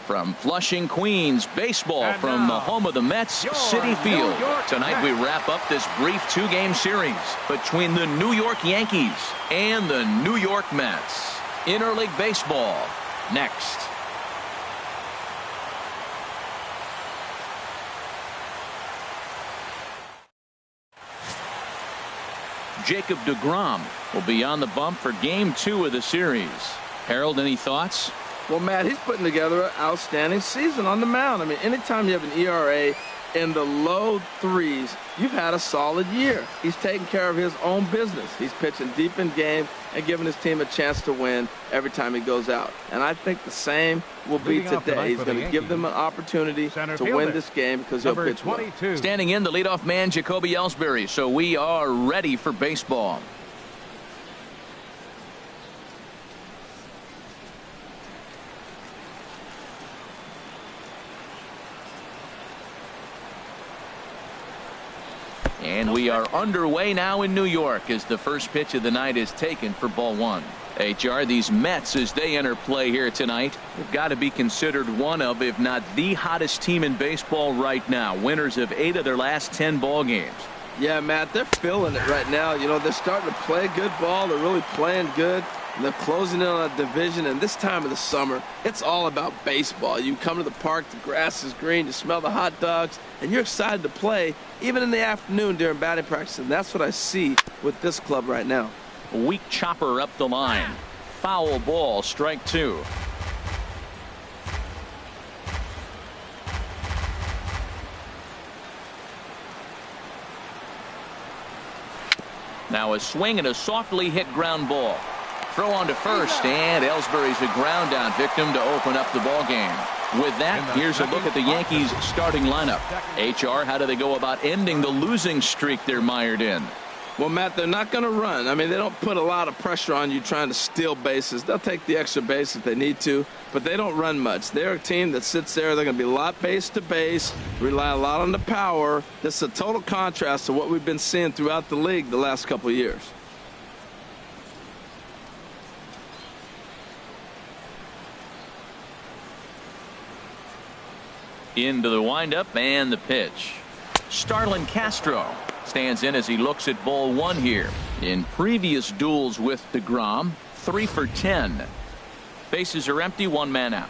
From Flushing, Queens, baseball from the home of the Mets, Citi Field. Tonight we wrap up this brief two-game series between the New York Yankees and the New York Mets. Interleague baseball next. Jacob deGrom will be on the bump for Game 2 of the series. Harold, any thoughts? Well, Matt, he's putting together an outstanding season on the mound. I mean, anytime you have an ERA in the low threes, you've had a solid year. He's taking care of his own business. He's pitching deep in games and giving his team a chance to win every time he goes out. And I think the same will be today. He's going to give them an opportunity to win this game because he'll pitch well. Standing in, the leadoff man, Jacoby Ellsbury. So we are ready for baseball. And we are underway now in New York as the first pitch of the night is taken for ball one. HR, these Mets, as they enter play here tonight, have got to be considered one of, if not the hottest team in baseball right now. Winners of 8 of their last 10 ball games. Yeah, Matt, they're feeling it right now. You know, they're starting to play good ball. They're really playing good. And they're closing in on a division, and this time of the summer, it's all about baseball. You come to the park, the grass is green, you smell the hot dogs, and you're excited to play, even in the afternoon during batting practice, and that's what I see with this club right now. A weak chopper up the line. Foul ball, strike 2. Now a swing and a softly hit ground ball. Throw on to first, and Ellsbury's a ground down victim to open up the ball game. With that, here's a look at the Yankees starting lineup. HR, how do they go about ending the losing streak they're mired in? Well, Matt, they're not going to run. I mean, they don't put a lot of pressure on you trying to steal bases. They'll take the extra base if they need to, but they don't run much. They're a team that sits there. They're going to be a lot base to base, rely a lot on the power. This is a total contrast to what we've been seeing throughout the league the last couple of years. Into the windup and the pitch. Starlin Castro stands in as he looks at ball one here. In previous duels with deGrom, 3 for 10. Bases are empty, 1 man out.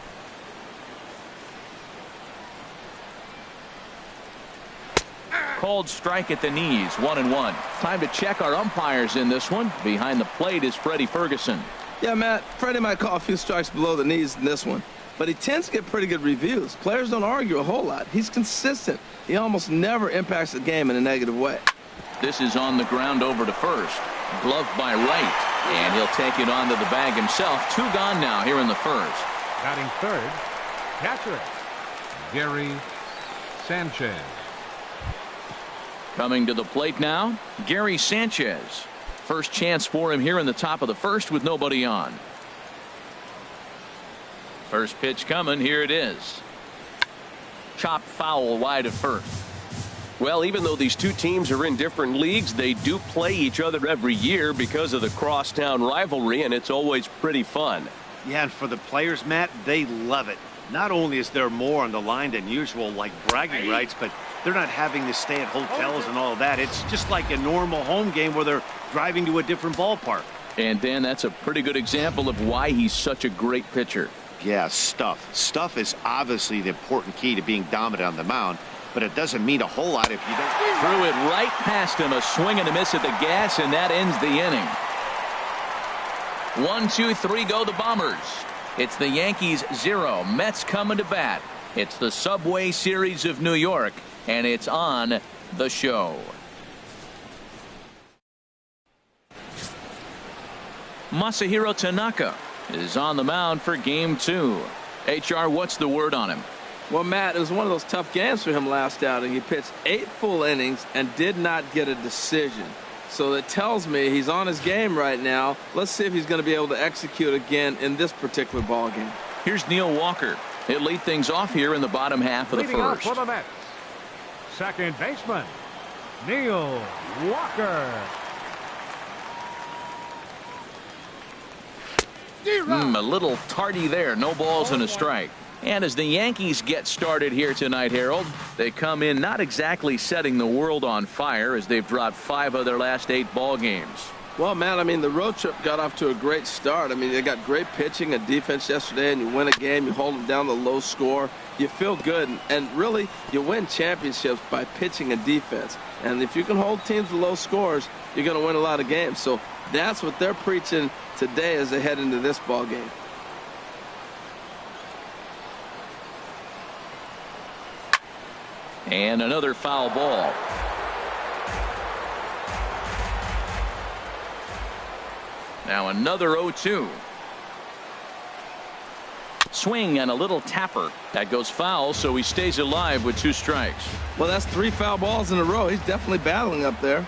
Called strike at the knees, 1-1. Time to check our umpires in this one. Behind the plate is Freddie Ferguson. Yeah, Matt, Freddie might call a few strikes below the knees in this one, but he tends to get pretty good reviews. Players don't argue a whole lot. He's consistent. He almost never impacts the game in a negative way. This is on the ground over to first. Gloved by right, and he'll take it onto the bag himself. 2 gone now here in the first. Batting third, catcher, Gary Sanchez. Coming to the plate now, Gary Sanchez. First chance for him here in the top of the first with nobody on. First pitch coming. Here it is. Chopped foul wide of first. Well, even though these two teams are in different leagues, they do play each other every year because of the crosstown rivalry, and it's always pretty fun. Yeah, and for the players, Matt, they love it. Not only is there more on the line than usual, like bragging rights, but they're not having to stay at hotels and all of that. It's just like a normal home game where they're driving to a different ballpark. And Dan, that's a pretty good example of why he's such a great pitcher. Yeah, stuff. Stuff is obviously the important key to being dominant on the mound, but it doesn't mean a whole lot if you don't. Threw it right past him. A swing and a miss at the gas, and that ends the inning. 1, 2, 3 go the Bombers. It's the Yankees 0. Mets coming to bat. It's the Subway Series of New York, and it's on the show. Masahiro Tanaka is on the mound for game 2. HR, what's the word on him? Well, Matt, it was one of those tough games for him last outing. He pitched 8 full innings and did not get a decision. So that tells me he's on his game right now. Let's see if he's going to be able to execute again in this particular ball game. Here's Neil Walker. He'll lead things off here in the bottom half of the first. For the Mets, second baseman, Neil Walker. A little tardy there. No balls and a strike. And as the Yankees get started here tonight, Harold, they come in not exactly setting the world on fire as they've dropped 5 of their last 8 ball games. Well, man, I mean, the road trip got off to a great start. I mean, they got great pitching and defense yesterday, and you win a game, you hold them down to low score, you feel good, and really, you win championships by pitching and defense. And if you can hold teams to low scores, you're going to win a lot of games. So that's what they're preaching today as they head into this ball game. And another foul ball. Now another 0-2. Swing and a little tapper. That goes foul, so he stays alive with 2 strikes. Well, that's 3 foul balls in a row. He's definitely battling up there.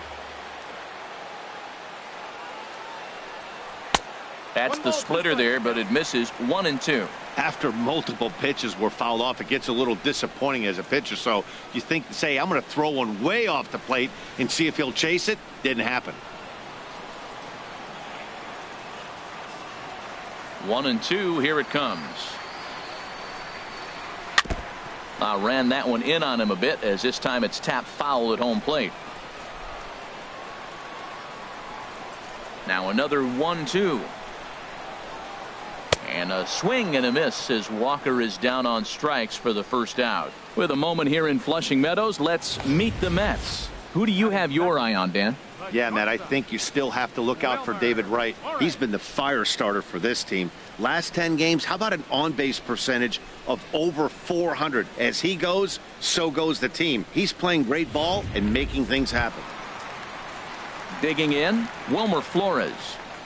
That's the splitter there, but it misses. 1-2. After multiple pitches were fouled off, it gets a little disappointing as a pitcher. So you say, I'm going to throw one way off the plate and see if he'll chase it. Didn't happen. 1-2. Here it comes. Ran that one in on him a bit, as this time it's tapped foul at home plate. Now another 1-2. And a swing and a miss as Walker is down on strikes for the first out. With a moment here in Flushing Meadows, let's meet the Mets. Who do you have your eye on, Dan? Yeah, Matt, I think you still have to look out for David Wright. He's been the fire starter for this team. Last 10 games, how about an on-base percentage of over 400? As he goes, so goes the team. He's playing great ball and making things happen. Digging in, Wilmer Flores.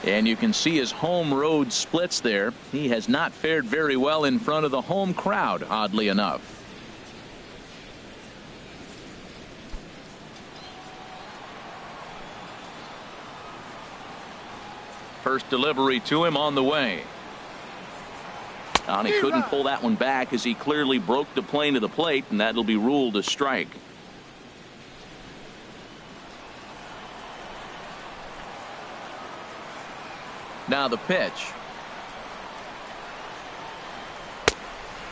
And you can see his home road splits there. He has not fared very well in front of the home crowd, oddly enough. First delivery to him on the way. And he couldn't pull that one back as he clearly broke the plane of the plate, and that'll be ruled a strike. Now the pitch.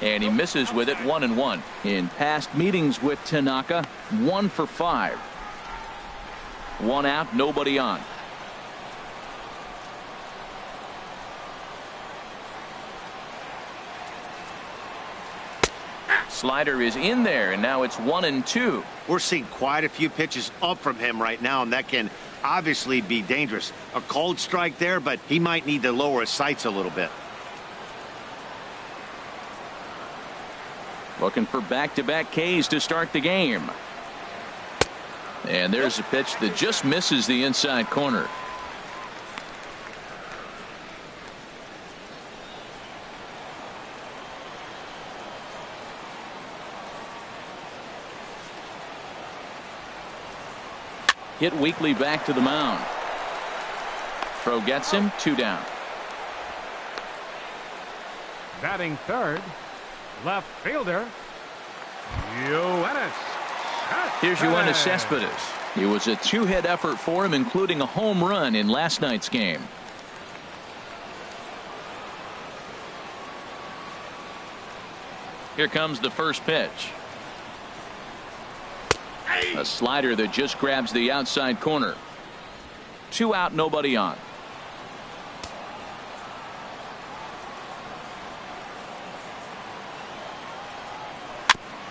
And he misses with it. 1-1. In past meetings with Tanaka, 1 for 5. 1 out, nobody on. Slider is in there, and now it's 1-2. We're seeing quite a few pitches up from him right now, and that can obviously be dangerous. A cold strike there, but he might need to lower his sights a little bit. Looking for back-to-back Ks to start the game. And there's a pitch that just misses the inside corner. Hit weakly back to the mound. Throw gets him. 2 down. Batting third, left fielder, Yoenis. Here's Yoenis Cespedes. It was a 2-hit effort for him, including a home run in last night's game. Here comes the first pitch. A slider that just grabs the outside corner. 2 out, nobody on.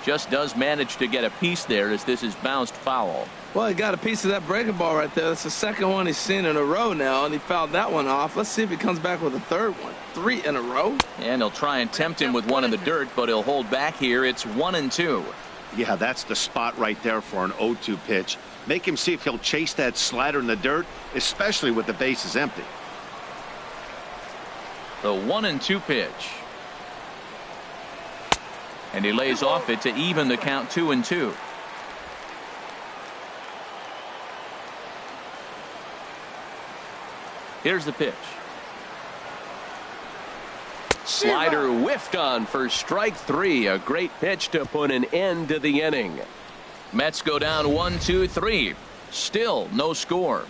Just does manage to get a piece there as this is bounced foul. Well, he got a piece of that breaking ball right there. That's the second one he's seen in a row now, and he fouled that one off. Let's see if he comes back with a third one. 3 in a row. And he'll try and tempt him with one in the dirt, but he'll hold back here. It's 1-2. Yeah, that's the spot right there for an 0-2 pitch. Make him see if he'll chase that slider in the dirt, especially with the bases empty. The 1-2 pitch. And he lays off it to even the count. 2-2. Here's the pitch. Slider whiffed on for strike 3. A great pitch to put an end to the inning. Mets go down 1-2-3. Still no score.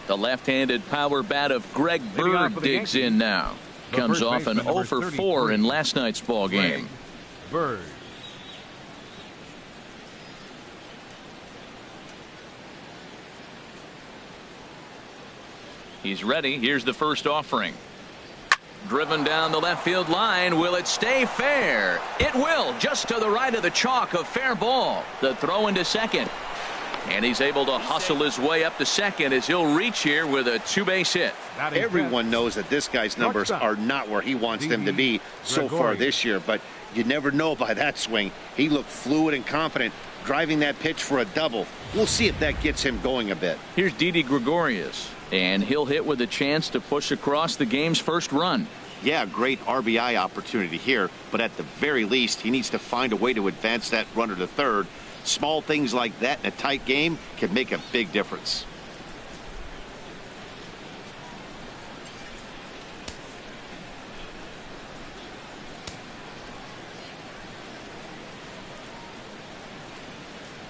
The left-handed power bat of Greg Bird digs in now. Comes off an 0 for 4 in last night's ball game. Bird. He's ready. Here's the first offering. Driven down the left field line. Will it stay fair? It will. Just to the right of the chalk, a fair ball. The throw into second. And he's able to hustle his way up to second as he'll reach here with a two-base hit. Everyone knows that this guy's numbers are not where he wants them to be so far this year, but you never know by that swing. He looked fluid and confident driving that pitch for a double. We'll see if that gets him going a bit. Here's Didi Gregorius, and he'll hit with a chance to push across the game's first run. Yeah, great RBI opportunity here, but at the very least, he needs to find a way to advance that runner to third. Small things like that in a tight game can make a big difference.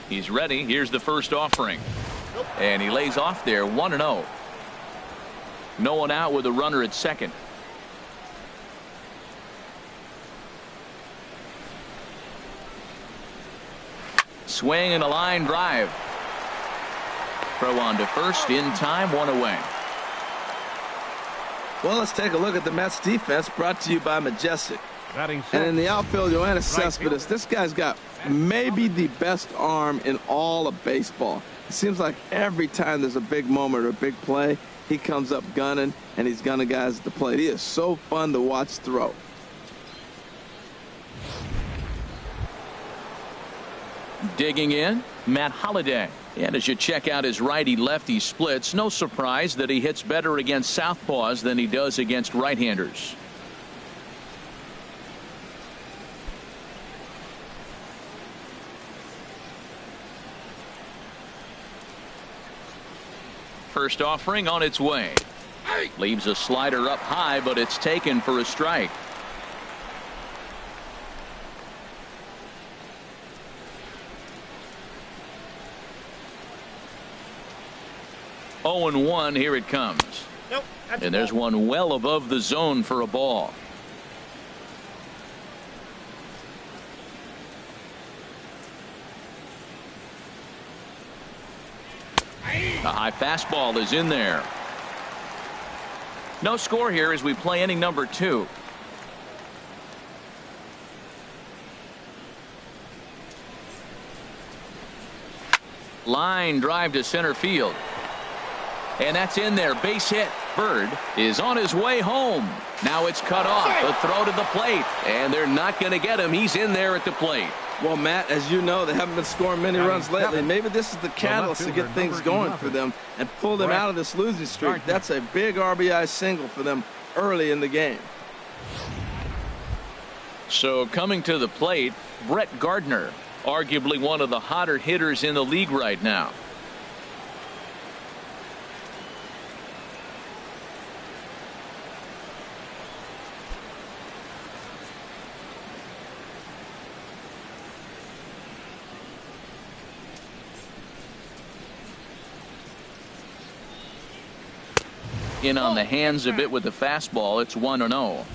He's ready. Here's the first offering. And he lays off there 1-0. No one out with a runner at second. Swing and a line drive. Throw on to first in time, one away. Well, let's take a look at the Mets defense, brought to you by Majestic. And in the outfield, Yoenis Cespedes. This guy's got maybe the best arm in all of baseball. It seems like every time there's a big moment or a big play, he comes up gunning, and he's gunning guys at the plate. He is so fun to watch throw. Digging in, Matt Holliday. And as you check out his righty-lefty splits, no surprise that he hits better against southpaws than he does against right-handers. First offering on its way. Leaves a slider up high, but it's taken for a strike. Oh, 0-1, here it comes. Nope, and there's one well above the zone for a ball. A high fastball is in there. No score here as we play inning number 2. Line drive to center field. And that's in there. Base hit. Bird is on his way home. Now it's cut off. The throw to the plate. And they're not going to get him. He's in there at the plate. Well, Matt, as you know, they haven't been scoring many runs lately. Maybe this is the catalyst to get things going for them and pull them out of this losing streak. That's a big RBI single for them early in the game. So coming to the plate, Brett Gardner, arguably one of the hotter hitters in the league right now. In on the hands a bit with the fastball. It's 1-0.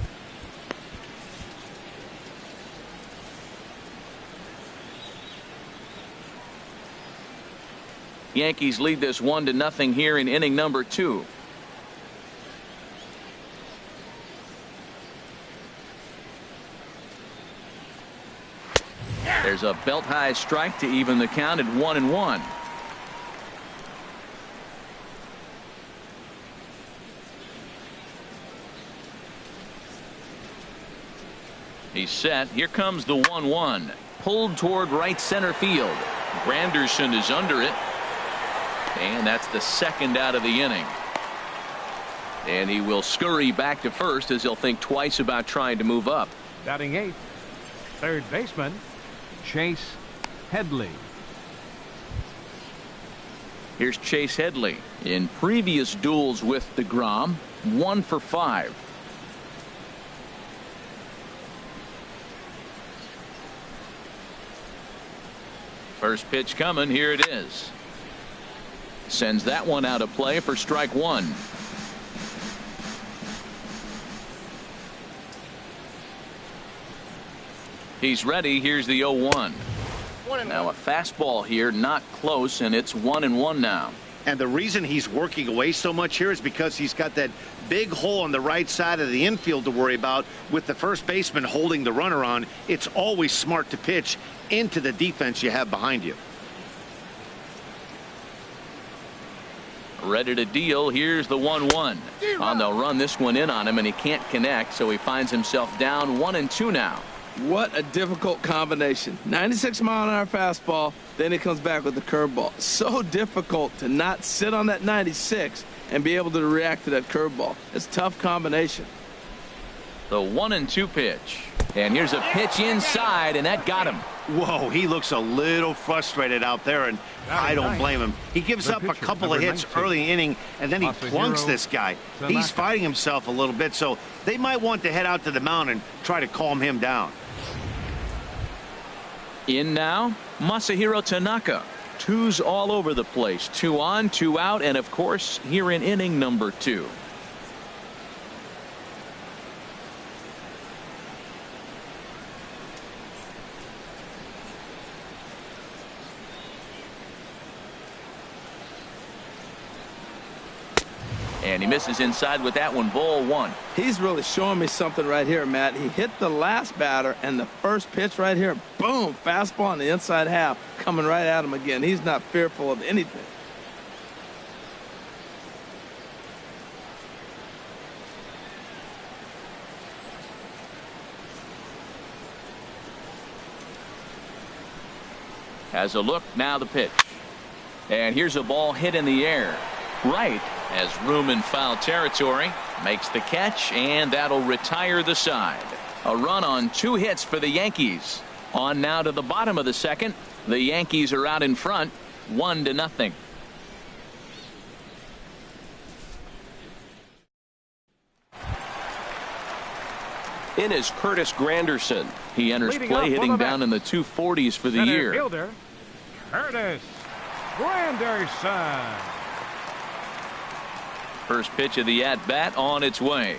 Yankees lead this 1-0 here in inning number 2. There's a belt high strike to even the count at 1-1. He's set. Here comes the 1-1. Pulled toward right center field. Granderson is under it. And that's the second out of the inning. And he will scurry back to first as he'll think twice about trying to move up. Batting 8th, third baseman, Chase Headley. Here's Chase Headley. In previous duels with DeGrom, 1 for 5. First pitch coming. Here it is. Sends that one out of play for strike one. He's ready. Here's the 0-1. Now a fastball here, not close, and it's 1-1 now. And the reason he's working away so much here is because he's got that big hole on the right side of the infield to worry about with the first baseman holding the runner on. It's always smart to pitch into the defense you have behind you. Ready to deal. Here's the 1-1. And they'll run this one in on him, and he can't connect, so he finds himself down 1-2 now. What a difficult combination. 96-mile-an-hour fastball, then he comes back with the curveball. So difficult to not sit on that 96 and be able to react to that curveball. It's a tough combination. The 1-2 pitch. And here's a pitch inside, and that got him. Whoa, he looks a little frustrated out there, and I don't blame him. He gives up a couple of hits early in the inning, and then he plunks this guy. He's fighting himself a little bit, so they might want to head out to the mound and try to calm him down. In now, Masahiro Tanaka. Twos all over the place. 2 on, 2 out, and of course, here in inning number 2. And he misses inside with that one. Ball 1. He's really showing me something right here, Matt. He hit the last batter, and the first pitch right here, boom, fastball on the inside half, coming right at him again. He's not fearful of anything. Has a look, now the pitch. And here's a ball hit in the air. Right, has room in foul territory, makes the catch, and that'll retire the side. A run on 2 hits for the Yankees. On now to the bottom of the second. The Yankees are out in front, 1-0. In is Curtis Granderson. He enters play hitting down in the 240s for the year. Fielder, Curtis Granderson. First pitch of the at-bat on its way.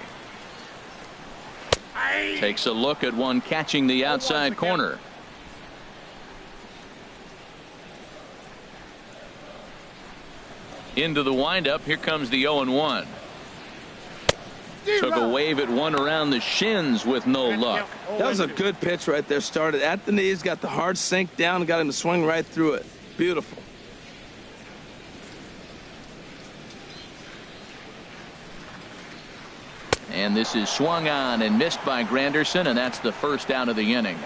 Takes a look at one catching the outside corner. Into the windup. Here comes the 0-1. Took a wave at one around the shins with no luck. That was a good pitch right there. Started at the knees, got the hard sink down, and got him to swing right through it. Beautiful. And this is swung on and missed by Granderson, and that's the first out of the inning.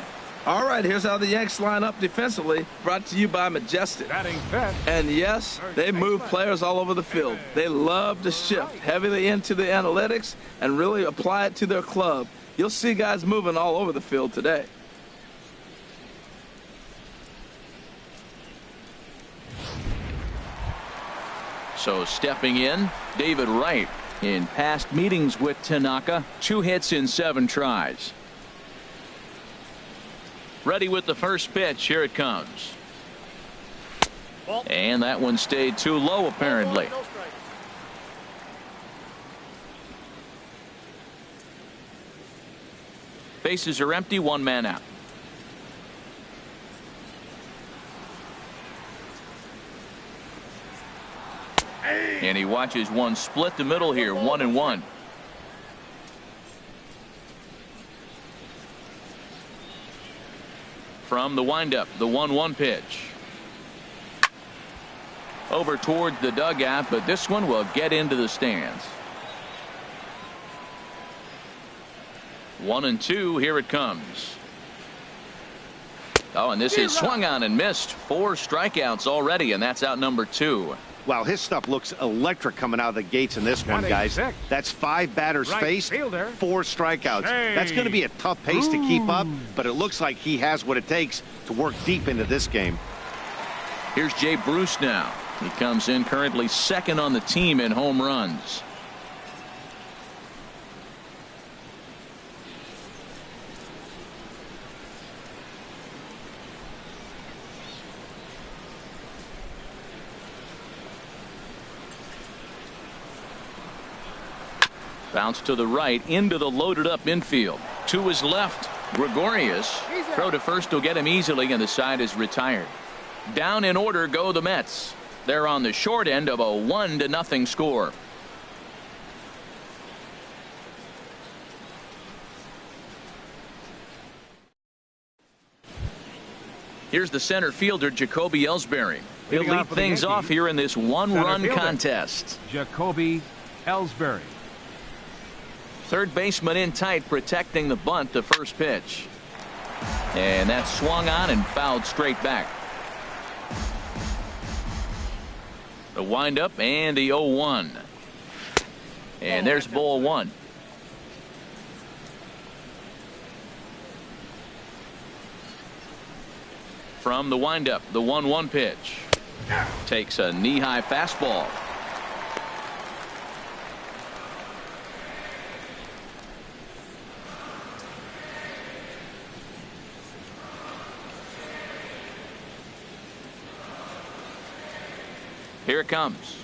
All right, here's how the Yanks line up defensively. Brought to you by Majestic. And yes, they move players all over the field. They love to shift heavily into the analytics and really apply it to their club. You'll see guys moving all over the field today. So stepping in, David Wright. In past meetings with Tanaka, 2 hits in 7 tries. Ready with the first pitch. Here it comes. And that one stayed too low, apparently. Bases are empty, 1 man out. And he watches one split the middle here, 1-1. From the windup, the 1-1 pitch. Over towards the dugout, but this one will get into the stands. 1-2, here it comes. Oh, and this is swung on and missed. 4 strikeouts already, and that's out number 2. Wow, his stuff looks electric coming out of the gates in this one, guys. That's 5 batters faced, 4 strikeouts. That's going to be a tough pace to keep up, but it looks like he has what it takes to work deep into this game. Here's Jay Bruce now. He comes in currently 2nd on the team in home runs. Bounce to the right into the loaded up infield. To his left. Gregorius. Throw to first will get him easily, and the side is retired. Down in order go the Mets. They're on the short end of a 1-0 score. Here's the center fielder, Jacoby Ellsbury. He'll lead things off here in this one-run contest. Jacoby Ellsbury. Third baseman in tight, protecting the bunt. The first pitch. And that's swung on and fouled straight back. The windup and the 0-1. And there's ball one. From the windup, the 1-1 pitch. Takes a knee-high fastball. Here it comes.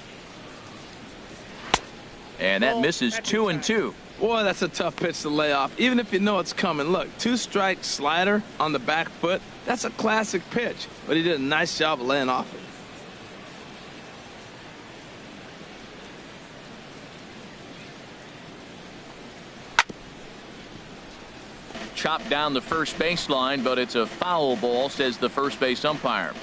And that misses 2-2. Boy, that's a tough pitch to lay off, even if you know it's coming. Look, 2-strike slider on the back foot. That's a classic pitch, but he did a nice job of laying off it. Chopped down the first baseline, but it's a foul ball, says the first base umpire.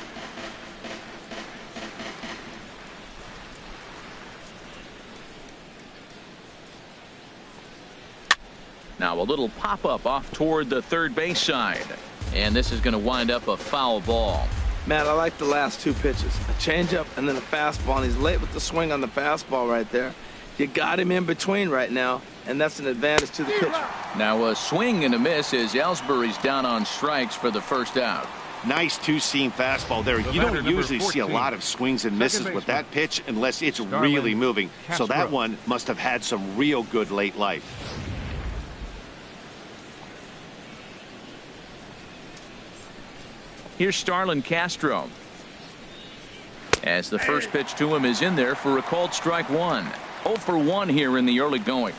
Now a little pop-up off toward the third base side. And this is going to wind up a foul ball. Man, I like the last two pitches. A changeup and then a fastball. And he's late with the swing on the fastball right there. You got him in between right now, and that's an advantage to the pitcher. Now a swing and a miss as Ellsbury's down on strikes for the first out. Nice two-seam fastball there. You don't usually see a lot of swings and misses with that pitch unless it's really moving. So that one must have had some real good late life. Here's Starlin Castro. As the first pitch to him is in there for a called strike one. 0 for 1 here in the early going.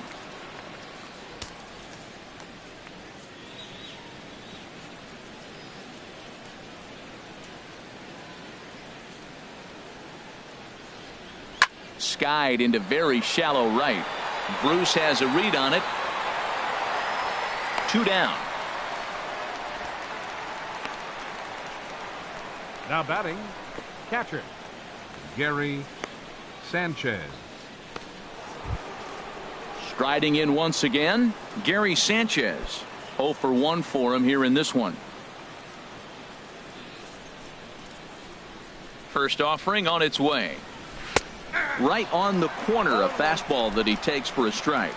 Skied into very shallow right. Bruce has a read on it. 2 down. Now batting, catcher, Gary Sanchez. Striding in once again, Gary Sanchez. 0 for 1 for him here in this one. First offering on its way. Right on the corner, a fastball that he takes for a strike.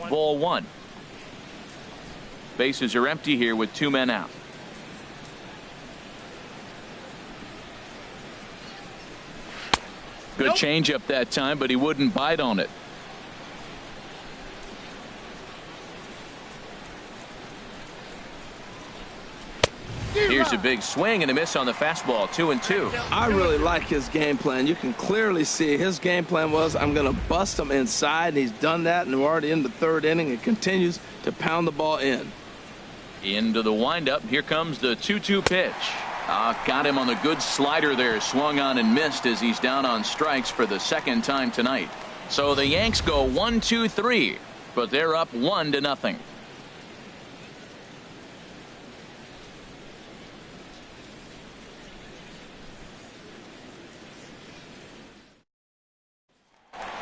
Ball one. Bases are empty here with 2 men out. Good changeup that time, but he wouldn't bite on it. Here's a big swing and a miss on the fastball. 2-2. I really like his game plan. You can clearly see his game plan was, I'm going to bust him inside, and he's done that, and we're already in the third inning and continues to pound the ball in. Into the windup. Here comes the 2-2 pitch. Got him on the good slider there. Swung on and missed as he's down on strikes for the second time tonight. So the Yanks go 1-2-3, but they're up 1-0.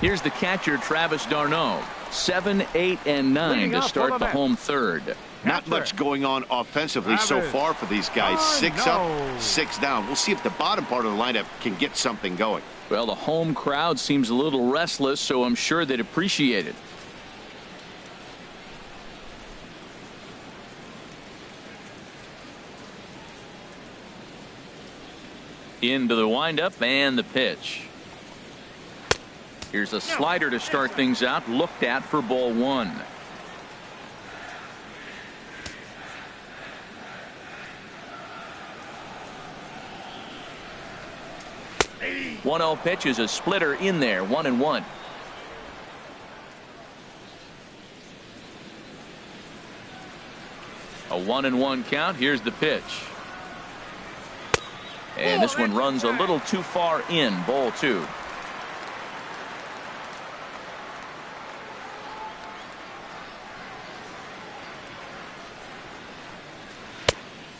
Here's the catcher, Travis d'Arnaud. 7, 8, and 9 to start the home third. Not much going on offensively so far for these guys. 6 up, 6 down. We'll see if the bottom part of the lineup can get something going. Well, the home crowd seems a little restless, so I'm sure they'd appreciate it. Into the windup and the pitch. Here's a slider to start things out. Looked at for ball one. 1-0 pitch is a splitter in there, 1-1. A 1-1 count. Here's the pitch. And this one runs a little too far in, ball 2.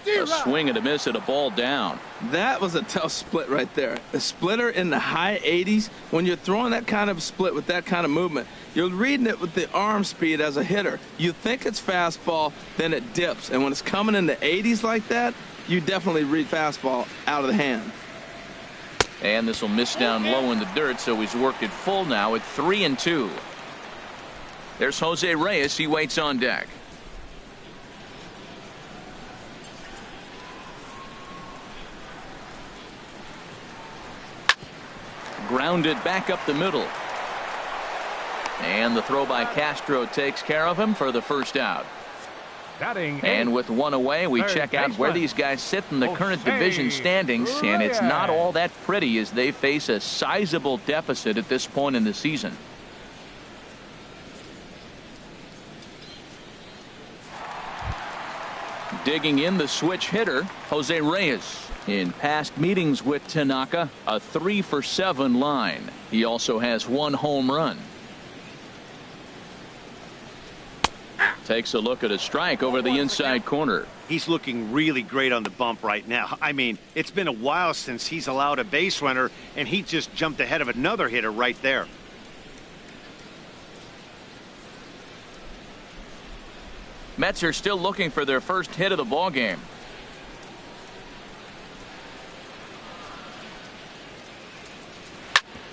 A swing and a miss at a ball down. That was a tough split right there. A splitter in the high 80s. When you're throwing that kind of split with that kind of movement, you're reading it with the arm speed as a hitter. You think it's fastball, then it dips. And when it's coming in the 80s like that, you definitely read fastball out of the hand. And this will miss down low in the dirt, so he's worked it full now at 3-2. There's Jose Reyes. He waits on deck. Grounded back up the middle. And the throw by Castro takes care of him for the first out. And with one away, we check out where these guys sit in the current division standings, and it's not all that pretty as they face a sizable deficit at this point in the season. Digging in, the switch hitter, Jose Reyes. In past meetings with Tanaka, a 3-for-7 line. He also has 1 home run. Takes a look at a strike over the inside corner. He's looking really great on the bump right now. I mean, it's been a while since he's allowed a base runner, and he just jumped ahead of another hitter right there. Mets are still looking for their first hit of the ball game.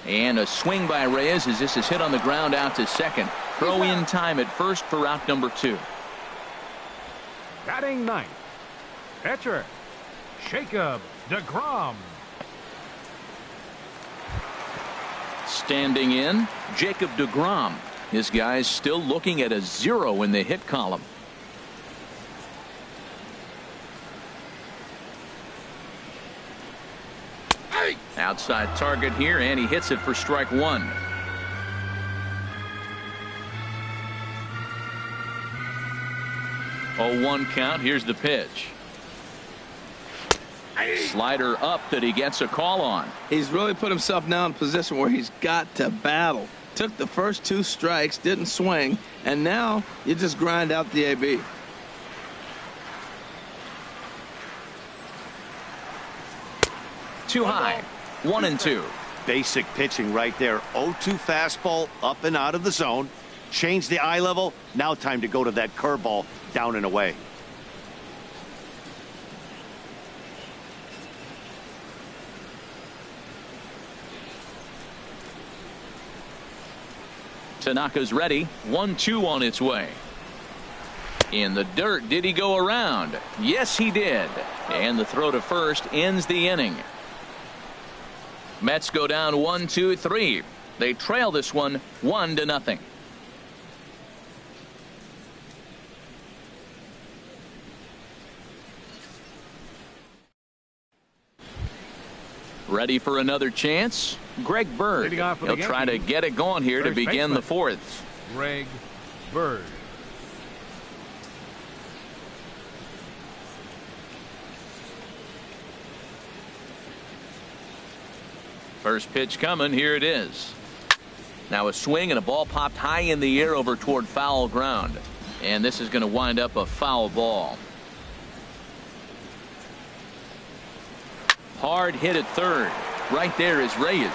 And a swing by Reyes as this is hit on the ground out to second. Throw in time at first for out number 2. Batting ninth, pitcher Jacob deGrom. Standing in, Jacob deGrom. This guy's still looking at a 0 in the hit column. Outside target here, and he hits it for strike 1. 0-1 count. Here's the pitch. Slider up that he gets a call on. He's really put himself now in a position where he's got to battle. Took the first 2 strikes, didn't swing, and now you just grind out the AB. Too high. 1-2. Basic pitching right there. 0-2 fastball up and out of the zone. Change the eye level. Now time to go to that curveball down and away. Tanaka's ready. 1-2 on its way. In the dirt. Did he go around? Yes, he did. And the throw to first ends the inning. Mets go down 1-2-3. They trail this one 1-0. Ready for another chance? Greg Bird. He'll try to get it going here to begin the 4th. Greg Bird. First pitch coming. Here it is. Now a swing and a ball popped high in the air over toward foul ground. And this is going to wind up a foul ball. Hard hit at third. Right there is Reyes.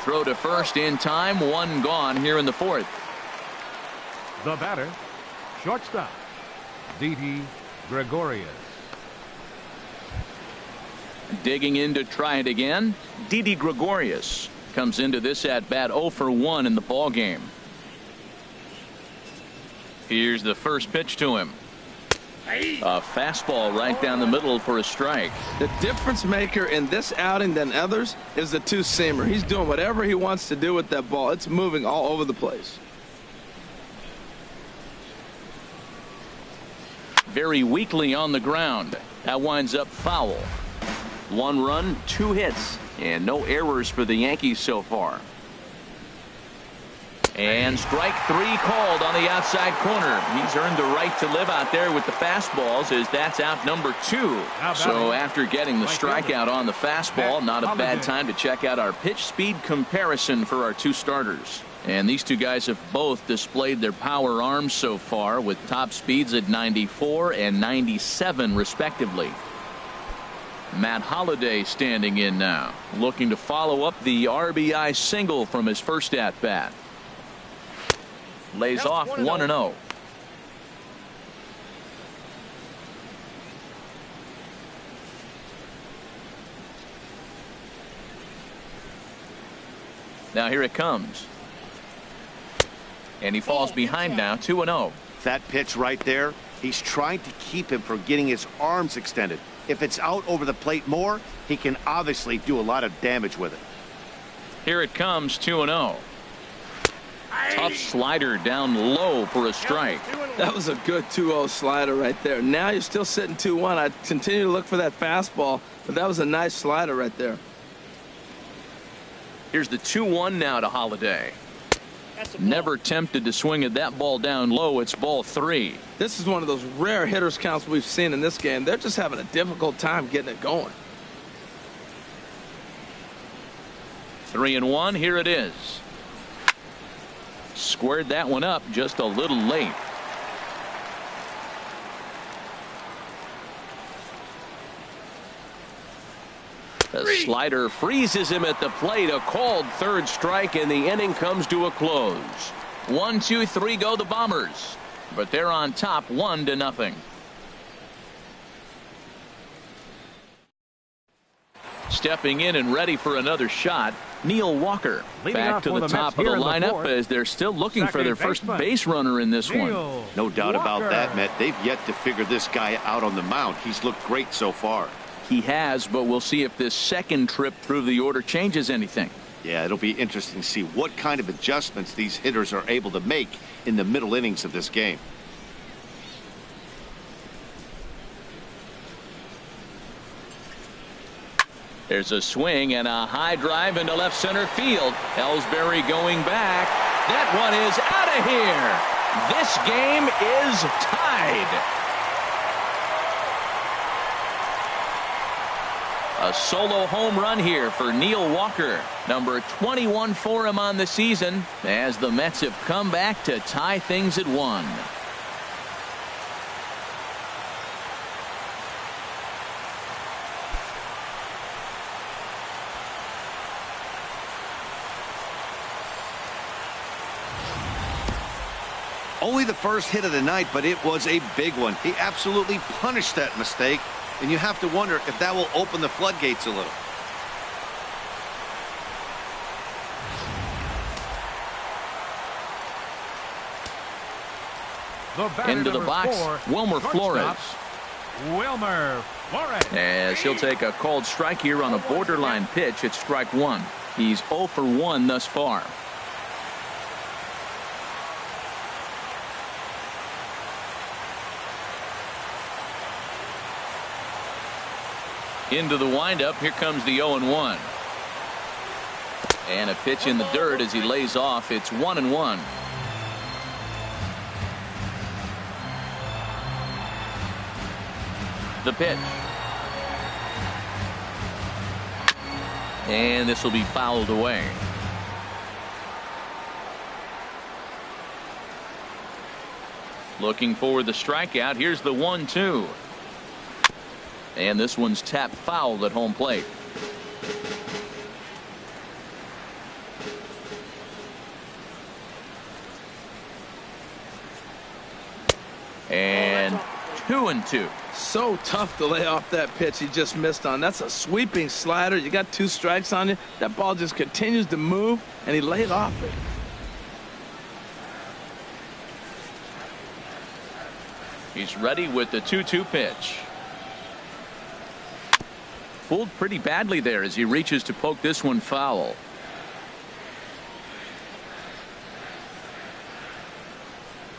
Throw to first in time. 1 gone here in the 4th. The batter, shortstop, Didi Gregorius. Digging in to try it again. Didi Gregorius comes into this at bat 0 for 1 in the ball game. Here's the first pitch to him. A fastball right down the middle for a strike. The difference maker in this outing than others is the 2-seamer. He's doing whatever he wants to do with that ball. It's moving all over the place. Very weakly on the ground. That winds up foul. 1 run, 2 hits. And no errors for the Yankees so far. And strike three called on the outside corner. He's earned the right to live out there with the fastballs, as that's out number 2. So after getting the strikeout on the fastball, not a bad time to check out our pitch speed comparison for our 2 starters. And these 2 guys have both displayed their power arms so far, with top speeds at 94 and 97 respectively. Matt Holliday standing in now, looking to follow up the RBI single from his first at bat. Lays off 1-0. Now here it comes. And he falls behind now, 2-0. That pitch right there, he's trying to keep him from getting his arms extended. If it's out over the plate more, he can obviously do a lot of damage with it. Here it comes, 2-0. Tough slider down low for a strike. That was a good 2-0 slider right there. Now you're still sitting 2-1. I continue to look for that fastball, but that was a nice slider right there. Here's the 2-1 now to Holliday. Never tempted to swing at that ball down low. It's ball 3. This is one of those rare hitters counts we've seen in this game. They're just having a difficult time getting it going. 3-1. Here it is. Squared that one up just a little late. The slider freezes him at the plate. A called third strike, and the inning comes to a close. 1, 2, 3 go the Bombers, but they're on top 1-0. Stepping in and ready for another shot, Neil Walker. Back to the top of the lineup as they're still looking for their first base runner in this one. No doubt about that, Matt. They've yet to figure this guy out on the mound. He's looked great so far. He has, but we'll see if this second trip through the order changes anything. Yeah, it'll be interesting to see what kind of adjustments these hitters are able to make in the middle innings of this game. There's a swing and a high drive into left center field. Ellsbury going back. That one is out of here. This game is tied. A solo home run here for Neil Walker, number 21 for him on the season, as the Mets have come back to tie things at 1. Only the first hit of the night, but it was a big one. He absolutely punished that mistake, and you have to wonder if that will open the floodgates a little. Into the box, Wilmer Flores. Wilmer Flores. As he'll take a called strike here on a borderline pitch at strike 1. He's 0 for 1 thus far. Into the windup. Here comes the 0-1. And a pitch in the dirt as he lays off. It's 1-1. The pitch. And this will be fouled away. Looking for the strikeout. Here's the 1-2. And this one's tapped foul at home plate. And 2-2. So tough to lay off that pitch he just missed on. That's a sweeping slider. You got 2 strikes on you. That ball just continues to move, and he laid off it. He's ready with the 2-2 pitch. Fooled pretty badly there as he reaches to poke this one foul.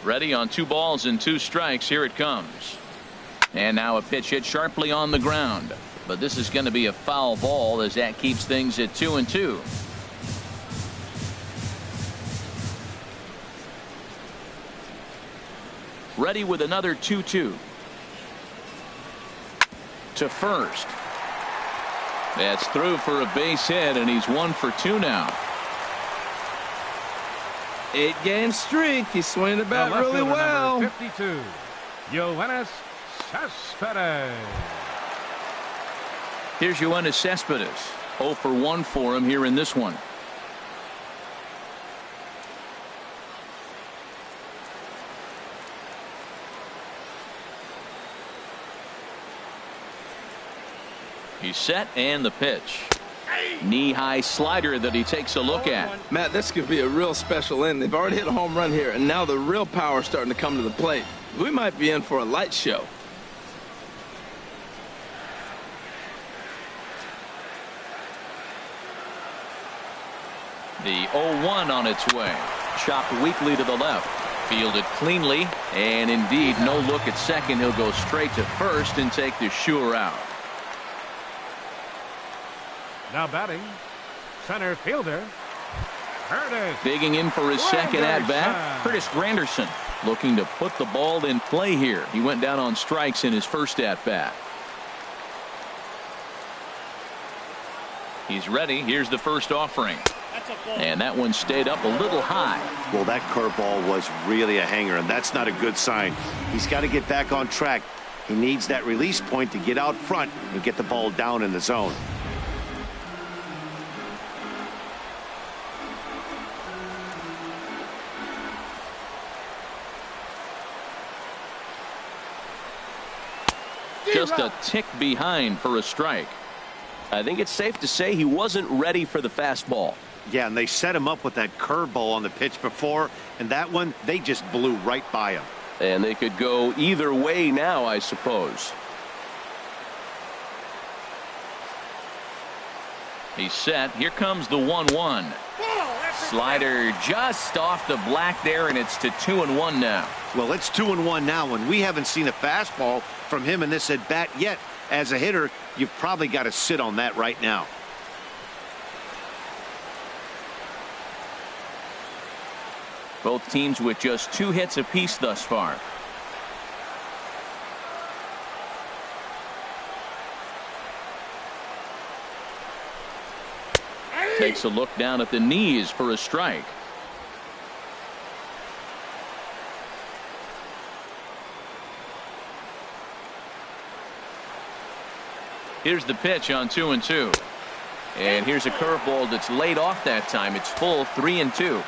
Ready on 2 balls and 2 strikes. Here it comes. And now a pitch hit sharply on the ground. but this is going to be a foul ball as that keeps things at 2-2. Ready with another 2-2. To first. That's through for a base hit, and he's 1 for 2 now. 8-game streak. He's swinging the bat really well. Number 52, Yoenis Cespedes. Here's Yoenis Cespedes. 0 for 1 for him here in this one. He's set, and the pitch. Knee-high slider that he takes a look at. Matt, this could be a real special inning. They've already hit a home run here, and now the real power is starting to come to the plate. We might be in for a light show. The 0-1 on its way. Chopped weakly to the left. Fielded cleanly, and indeed no look at second. He'll go straight to first and take the sure out. Now batting, center fielder, Curtis. Digging in for his second at-bat, Curtis Granderson. Looking to put the ball in play here. He went down on strikes in his first at-bat. He's ready. Here's the first offering. And that one stayed up a little high. Well, that curveball was really a hanger, and that's not a good sign. He's got to get back on track. He needs that release point to get out front and get the ball down in the zone. Just a tick behind for a strike. I think it's safe to say he wasn't ready for the fastball. Yeah, and they set him up with that curveball on the pitch before, and that one, they just blew right by him. And they could go either way now, I suppose. He's set. Here comes the 1-1. Slider just off the black there, and it's to 2-1 now. Well, it's 2-1 now, and we haven't seen a fastball from him in this at bat yet. As a hitter, you've probably got to sit on that right now. Both teams with just 2 hits apiece thus far. Takes a look down at the knees for a strike. Here's the pitch on 2-2. And here's a curveball that's laid off that time. It's full 3-2.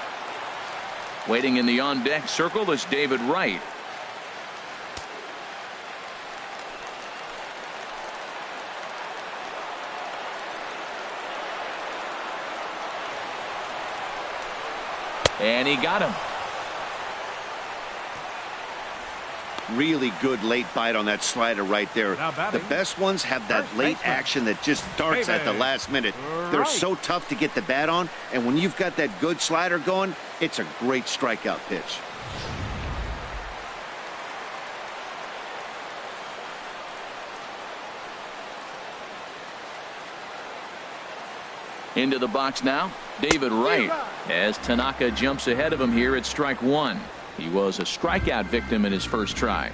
Waiting in the on-deck circle is David Wright. And he got him. Really good late bite on that slider right there. The best ones have that late action that just darts at the last minute. They're so tough to get the bat on, and when you've got that good slider going, it's a great strikeout pitch. Into the box now, David Wright, as Tanaka jumps ahead of him here at strike 1. He was a strikeout victim in his first try.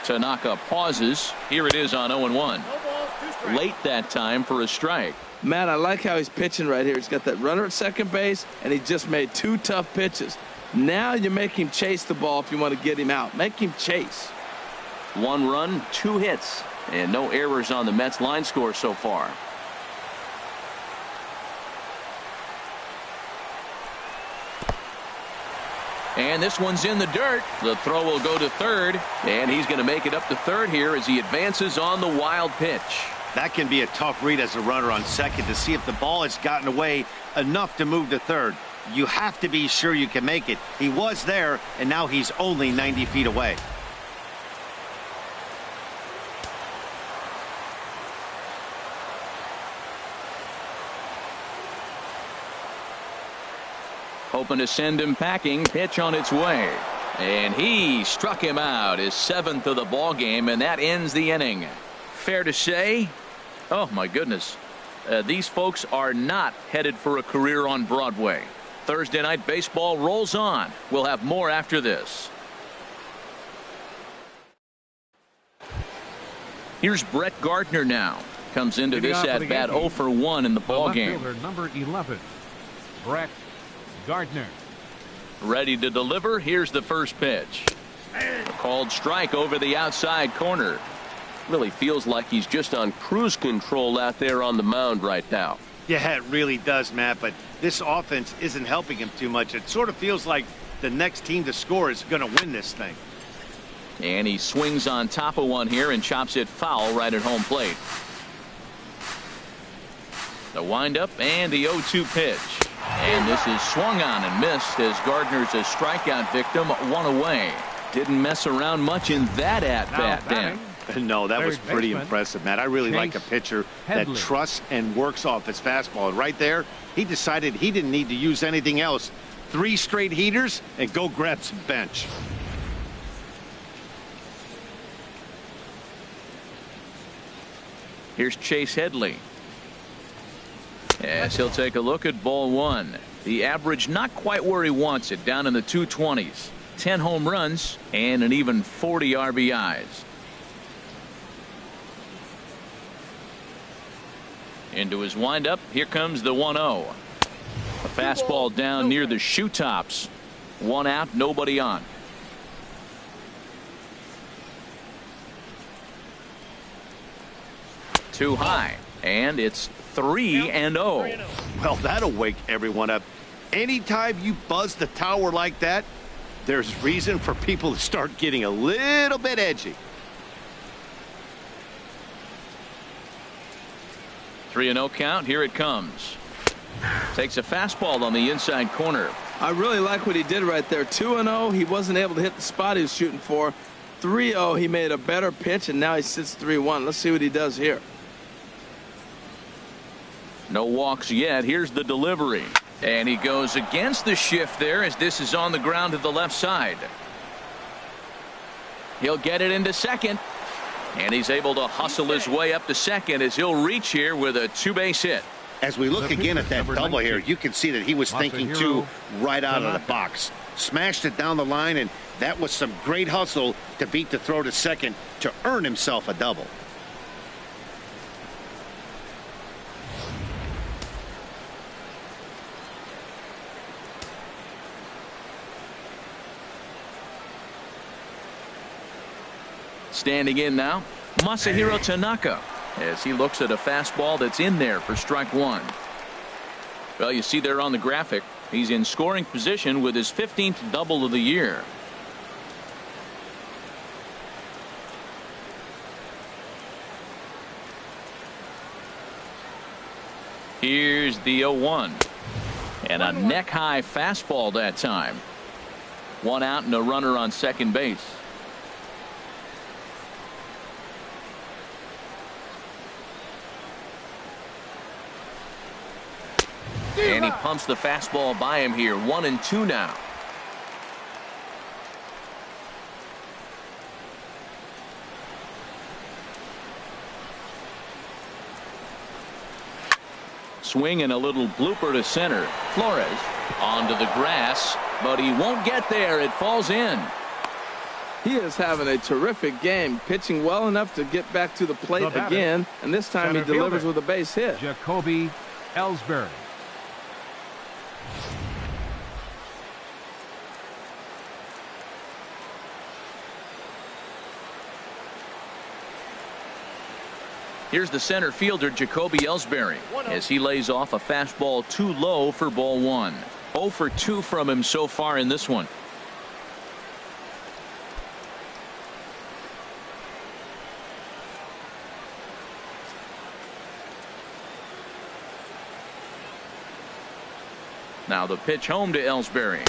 Tanaka pauses. Here it is on 0-1. Late that time for a strike. Matt, I like how he's pitching right here. He's got that runner at second base, and he just made 2 tough pitches. Now you make him chase the ball if you want to get him out. Make him chase. 1 run, 2 hits, and no errors on the Mets line score so far. And this one's in the dirt. The throw will go to third, and he's going to make it up to third here as he advances on the wild pitch. That can be a tough read as a runner on second to see if the ball has gotten away enough to move to third. You have to be sure you can make it. He was there, and now he's only 90 feet away. Hoping to send him packing. Pitch on its way. And he struck him out, his 7th of the ball game, and that ends the inning. Fair to say, oh my goodness, these folks are not headed for a career on Broadway. Thursday Night Baseball rolls on. We'll have more after this. Here's Brett Gardner now. Comes into this at bat 0 for 1 in the ball game. Number 11, Brett Gardner. Ready to deliver. Here's the first pitch. A called strike over the outside corner. Really feels like he's just on cruise control out there on the mound right now. Yeah, it really does, Matt, but this offense isn't helping him too much. It sort of feels like the next team to score is going to win this thing. And he swings on top of one here and chops it foul right at home plate. The windup and the 0-2 pitch. And this is swung on and missed as Gardner's a strikeout victim, 1 away. Didn't mess around much in that at-bat, Dan. No, that was pretty impressive, Matt. I really like a pitcher that trusts and works off his fastball. And right there, he decided he didn't need to use anything else. 3 straight heaters and go grab some bench. Here's Chase Headley. As he'll take a look at ball 1. The average not quite where he wants it, down in the 220s. 10 home runs and an even 40 RBIs. Into his windup. Here comes the 1-0. A fastball down near the shoe tops. 1 out, nobody on. Too high, and it's 3-0. Well, that'll wake everyone up. Anytime you buzz the tower like that, there's reason for people to start getting a little bit edgy. 3-0 count. Here it comes. Takes a fastball on the inside corner. I really like what he did right there. 2-0. He wasn't able to hit the spot he was shooting for. 3-0. He made a better pitch, and now he sits 3-1. Let's see what he does here. No walks yet. Here's the delivery. And he goes against the shift there as this is on the ground to the left side. He'll get it into second. And he's able to hustle his way up to second as he'll reach here with a 2-base hit. As we look again at that double here, you can see that he was thinking too right out of the box. Smashed it down the line, and that was some great hustle to beat the throw to second to earn himself a double. Standing in now, Masahiro Tanaka, as he looks at a fastball that's in there for strike 1. Well, you see there on the graphic, he's in scoring position with his 15th double of the year. Here's the 0-1. And a neck-high fastball that time. 1 out and a runner on second base. And he pumps the fastball by him here. 1-2 now. Swing and a little blooper to center. Flores onto the grass, but he won't get there. It falls in. He is having a terrific game, pitching well enough to get back to the plate again, and this time he delivers with a base hit. Jacoby Ellsbury. Here's the center fielder, Jacoby Ellsbury, as he lays off a fastball too low for ball 1. 0 for 2 from him so far in this one. Now the pitch home to Ellsbury.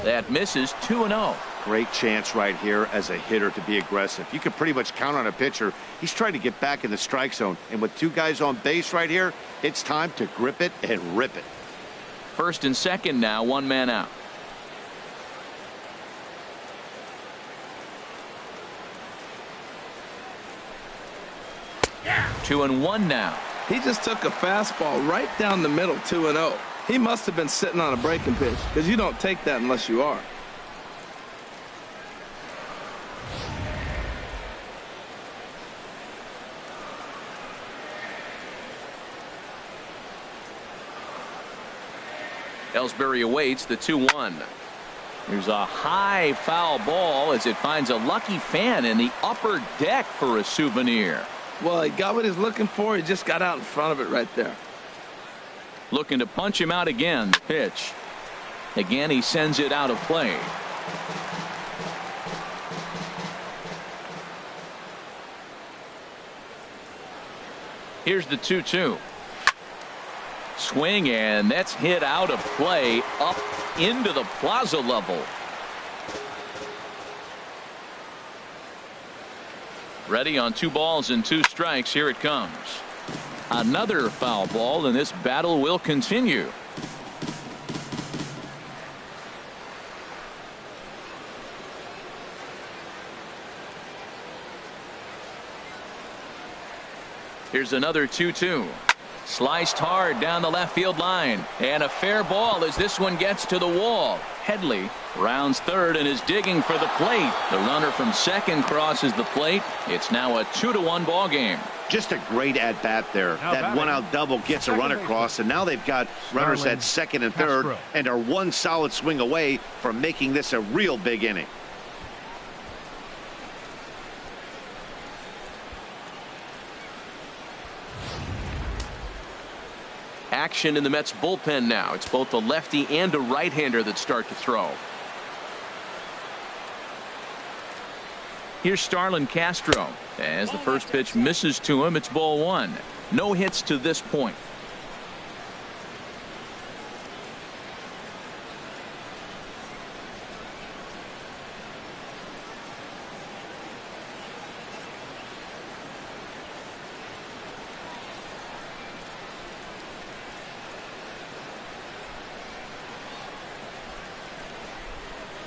That misses. 2-0. Great chance right here as a hitter to be aggressive. You can pretty much count on a pitcher. He's trying to get back in the strike zone. And with 2 guys on base right here, it's time to grip it and rip it. First and second now, one man out. Yeah. 2-1 now. He just took a fastball right down the middle, 2-0. He must have been sitting on a breaking pitch, because you don't take that unless you are. Ellsbury awaits the 2-1. Here's a high foul ball as it finds a lucky fan in the upper deck for a souvenir. Well, he got what he's looking for. He just got out in front of it right there. Looking to punch him out again. The pitch. Again, he sends it out of play. Here's the 2-2. Swing, and that's hit out of play up into the plaza level. Ready on 2 balls and 2 strikes. Here it comes. Another foul ball, and this battle will continue. Here's another 2-2. Sliced hard down the left field line, and a fair ball as this one gets to the wall. Headley rounds third and is digging for the plate. The runner from second crosses the plate. It's now a 2-1 ball game. Just a great at bat there. That one out double gets a run across, and now they've got runners at second and third and are one solid swing away from making this a real big inning. Action in the Mets bullpen now. It's both a lefty and a right-hander that start to throw. Here's Starlin Castro. As the first pitch misses to him, it's ball 1. No hits to this point.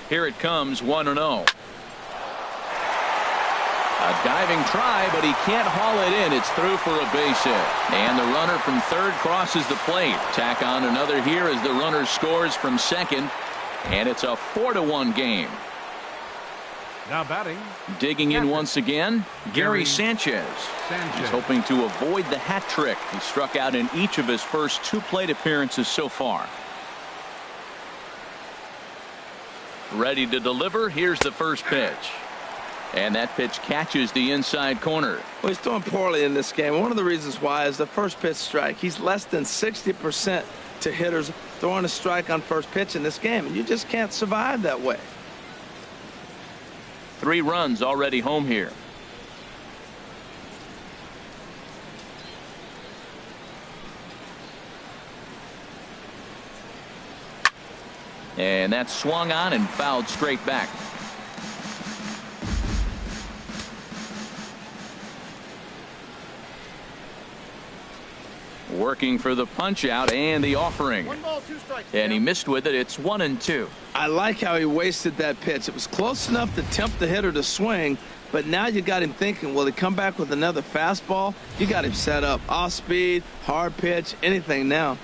Here it comes, 1-0. A diving try, but he can't haul it in. It's through for a base hit. And the runner from third crosses the plate. Tack on another here as the runner scores from second. And it's a 4-1 game. Now batting. Digging in once again, Gary Sanchez. He's hoping to avoid the hat trick. He struck out in each of his first 2 plate appearances so far. Ready to deliver. Here's the first pitch. And that pitch catches the inside corner. Well, he's throwing poorly in this game. One of the reasons why is the first pitch strike. He's less than 60% to hitters throwing a strike on first pitch in this game. And you just can't survive that way. 3 runs already home here. And that's swung on and fouled straight back. Working for the punch out and the offering. 1 ball, 2 strikes. And he missed with it. It's 1-2. I like how he wasted that pitch. It was close enough to tempt the hitter to swing, but now you got him thinking, will he come back with another fastball? You got him set up. Off speed, hard pitch, anything now.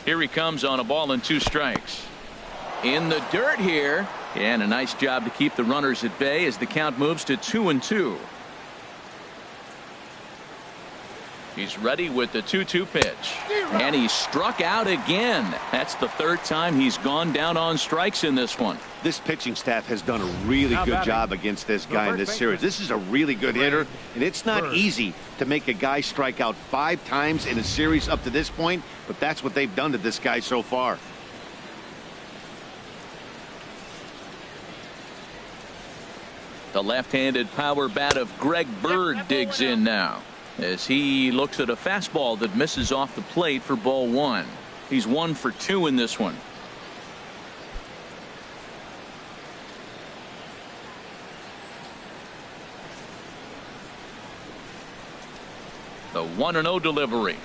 Here he comes on a ball and 2 strikes. In the dirt here. And a nice job to keep the runners at bay as the count moves to 2-2. He's ready with the 2-2 pitch. And he struck out again. That's the 3rd time he's gone down on strikes in this one. This pitching staff has done a really good job against this guy in this series. This is a really good hitter, and it's not easy to make a guy strike out 5 times in a series up to this point, but that's what they've done to this guy so far. The left-handed power bat of Greg Bird digs in now as he looks at a fastball that misses off the plate for ball 1. He's 1 for 2 in this one. The 1-0 delivery.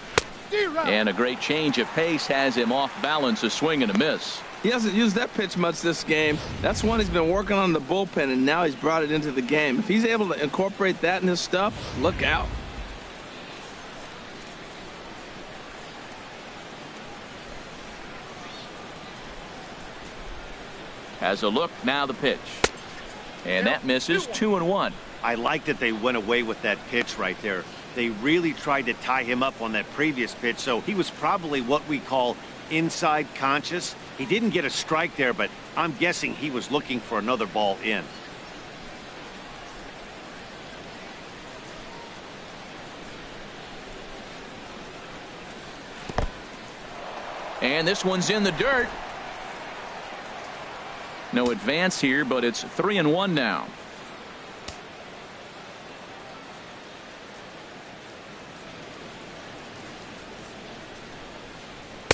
And a great change of pace has him off balance, a swing and a miss. He hasn't used that pitch much this game. That's one he's been working on the bullpen, and now he's brought it into the game. If he's able to incorporate that in his stuff, look out. Has a look, now the pitch. And that misses. 2-1. I like that they went away with that pitch right there. They really tried to tie him up on that previous pitch, so he was probably what we call inside conscious. He didn't get a strike there, but I'm guessing he was looking for another ball in. And this one's in the dirt. No advance here, but it's 3-1 now.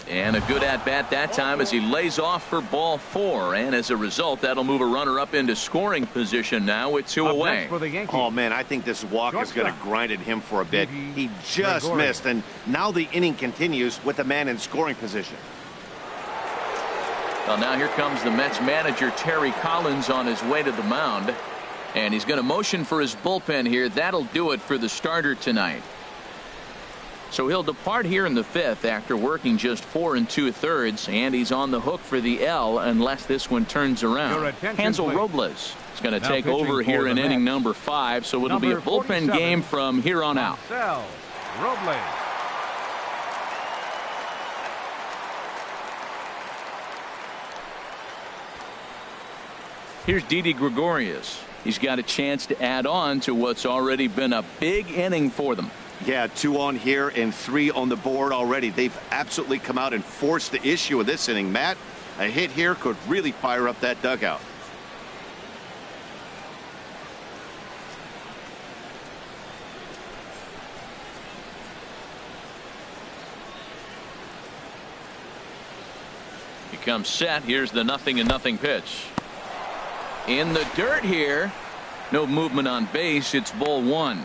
And a good at-bat that time as he lays off for ball 4. And as a result, that'll move a runner up into scoring position now with 2 away. Oh, man, I think this walk is going to grind at him for a bit. He just missed, and now the inning continues with the man in scoring position. Well, now here comes the Mets manager, Terry Collins, on his way to the mound. And he's going to motion for his bullpen here. That'll do it for the starter tonight. So he'll depart here in the 5th after working just 4 2/3, and he's on the hook for the L unless this one turns around. Hansel Robles is going to take over here in inning number 5, so it'll be a bullpen game from here on out. Robles. Here's Didi Gregorius. He's got a chance to add on to what's already been a big inning for them. Yeah, 2 on here and 3 on the board already. They've absolutely come out and forced the issue of this inning. Matt, a hit here could really fire up that dugout. He comes set. Here's the 0-0 pitch. In the dirt here. No movement on base. It's ball 1.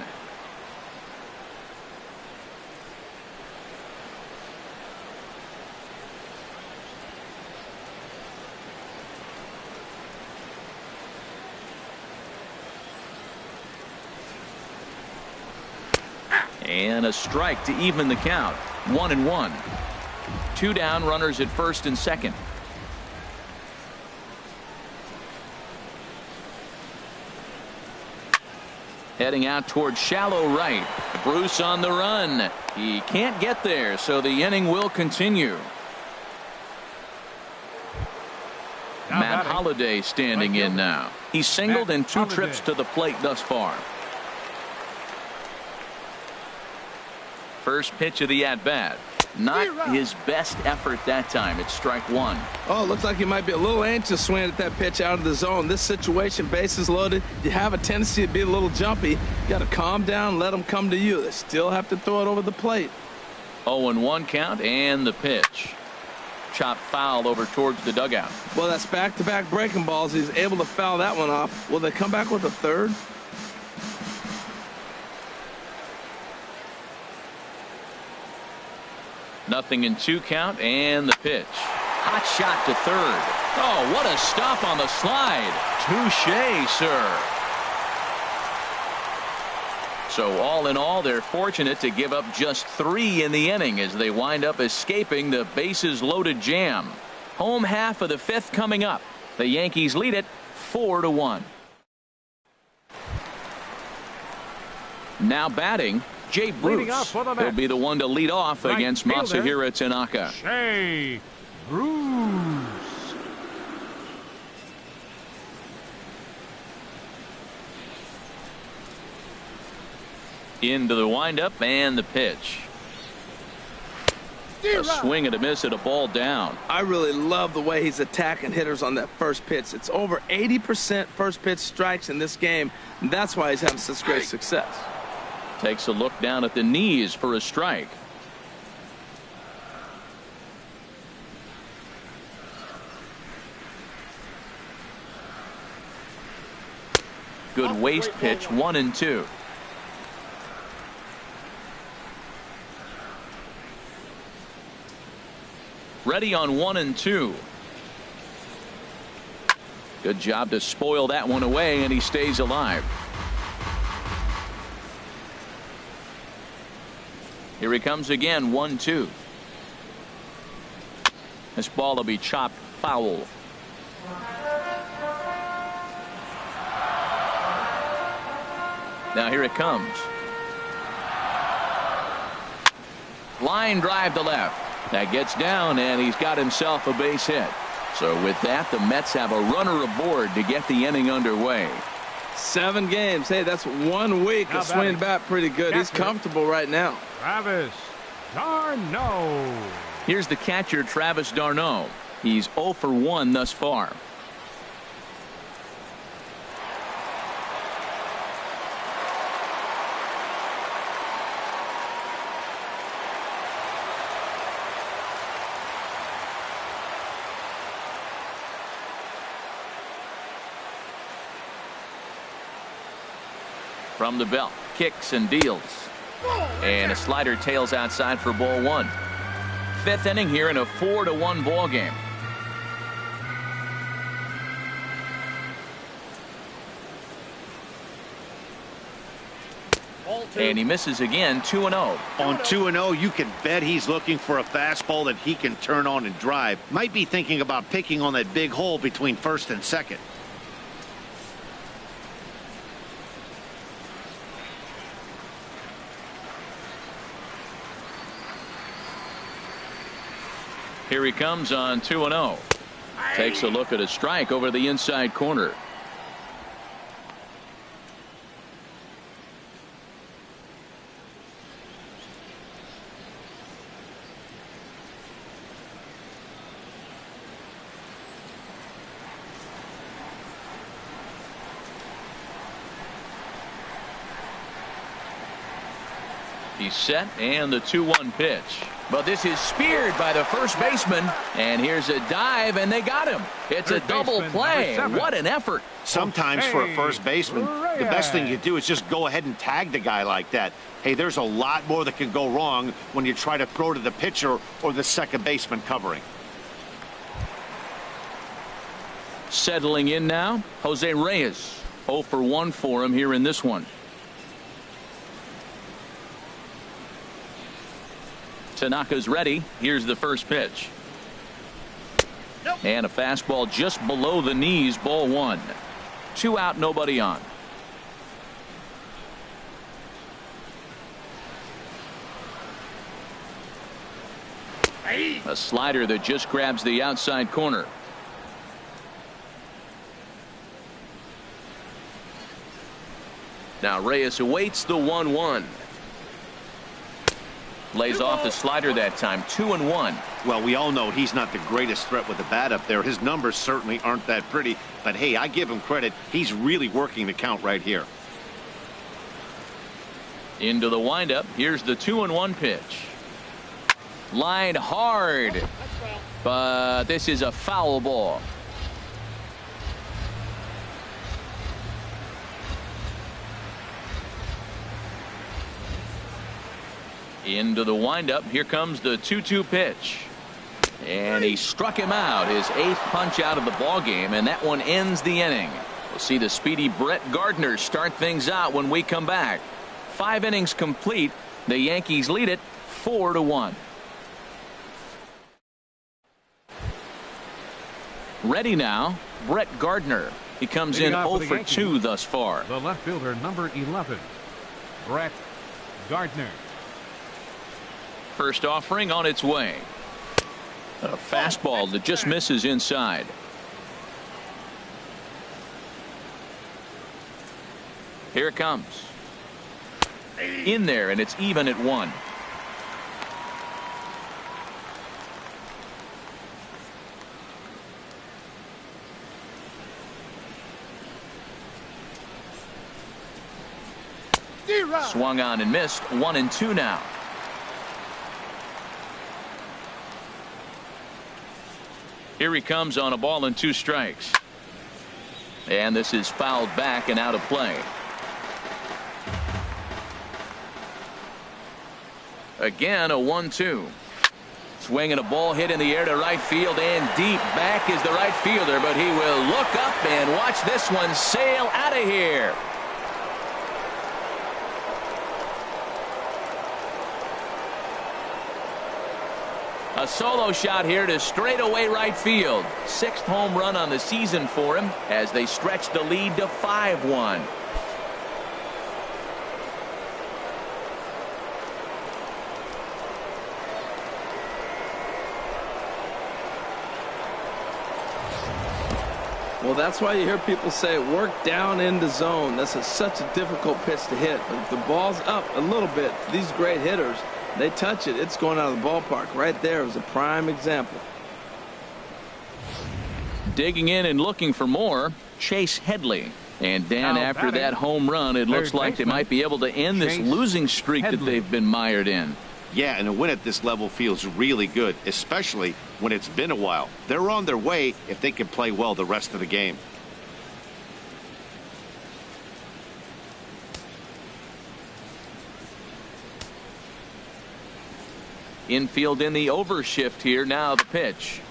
And a strike to even the count. 1-1. 2 down, runners at first and second. Heading out toward shallow right. Bruce on the run. He can't get there, so the inning will continue. Matt Holliday standing in now. He's singled in 2 trips to the plate thus far. First pitch of the at-bat. Not his best effort that time. It's strike 1. Oh, looks like he might be a little anxious swinging at that pitch out of the zone. This situation, bases loaded, you have a tendency to be a little jumpy. You got to calm down, let them come to you. They still have to throw it over the plate. 0-1 count, and the pitch. Chopped foul over towards the dugout. Well, that's back-to-back breaking balls. He's able to foul that one off. Will they come back with a third? Nothing in 2 count, and the pitch. Hot shot to third. Oh, what a stop on the slide. Touché, sir. So all in all, they're fortunate to give up just 3 in the inning as they wind up escaping the bases loaded jam. Home half of the 5th coming up. The Yankees lead it 4-1. Now batting, Jay Bruce. He'll be the one to lead off against Masahiro Tanaka. Jay Bruce. Into the windup and the pitch. A swing and a miss at a ball down. I really love the way he's attacking hitters on that first pitch. It's over 80% first pitch strikes in this game, and that's why he's having such great success. Takes a look down at the knees for a strike. Good waist pitch, 1-2. Ready on 1-2. Good job to spoil that one away, and he stays alive. Here he comes again, 1-2. This ball will be chopped foul. Now here it comes. Line drive to left. That gets down, and he's got himself a base hit. So with that, the Mets have a runner aboard to get the inning underway. 7 games. Hey, that's 1 week of swinging bat pretty good. He's comfortable right now. Travis d'Arnaud. Here's the catcher, Travis d'Arnaud. He's 0 for 1 thus far. From the belt, kicks and deals. And a slider tails outside for ball 1. 5th inning here in a 4-1 ball game. And he misses again, 2-0. On 2-0, you can bet he's looking for a fastball that he can turn on and drive. Might be thinking about picking on that big hole between first and second. Here he comes on 2-0. Takes a look at a strike over the inside corner. He's set, and the 2-1 pitch. But this is speared by the first baseman, and here's a dive, and they got him. It's a double play. What an effort. Sometimes for a first baseman, the best thing you do is just go ahead and tag the guy like that. Hey, there's a lot more that can go wrong when you try to throw to the pitcher or the second baseman covering. Settling in now, Jose Reyes. 0 for 1 for him here in this one. Tanaka's ready. Here's the first pitch. And a fastball just below the knees, ball 1. 2 out, nobody on. A slider that just grabs the outside corner. Now Reyes awaits the 1-1. Lays off the slider that time. 2-1. Well, we all know he's not the greatest threat with the bat up there. His numbers certainly aren't that pretty. But, hey, I give him credit. He's really working the count right here. Into the windup. Here's the 2-1 pitch. Lined hard. But this is a foul ball. Into the windup. Here comes the 2-2 pitch. And he struck him out. His 8th punch out of the ball game, and that one ends the inning. We'll see the speedy Brett Gardner start things out when we come back. 5 innings complete. The Yankees lead it 4-1. Ready now, Brett Gardner. He comes in 0 for 2 thus far. The left fielder, number 11, Brett Gardner. First offering on its way. A fastball that just misses inside. Here it comes. In there, and it's even at 1. Swung on and missed. 1-2 now. Here he comes on a ball and 2 strikes. And this is fouled back and out of play. Again, a 1-2. swing and a ball hit in the air to right field and deep. Back is the right fielder, but he will look up and watch this one sail out of here. A solo shot here to straightaway right field. 6th home run on the season for him as they stretch the lead to 5-1. Well, that's why you hear people say work down in the zone. That's such a difficult pitch to hit. But if the ball's up a little bit, these great hitters, they touch it, it's going out of the ballpark. Right there is a prime example. Digging in and looking for more, Chase Headley. And Dan, Now after batting, that home run, it looks like they might be able to end this Chase losing streak that Headley. they've been mired in. Yeah, and a win at this level feels really good, especially when it's been a while. They're on their way if they can play well the rest of the game. Infield in the overshift here. Now the pitch.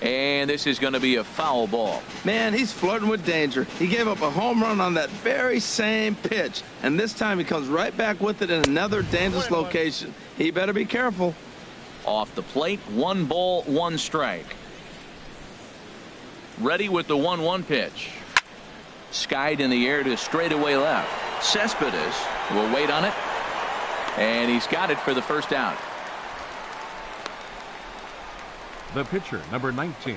And this is going to be a foul ball. Man, he's flirting with danger. He gave up a home run on that very same pitch. And this time he comes right back with it in another dangerous location. He better be careful. Off the plate, 1 ball, 1 strike. Ready with the 1-1 pitch. Skied in the air to straightaway left. Cespedes will wait on it. And he's got it for the first out. The pitcher, number 19,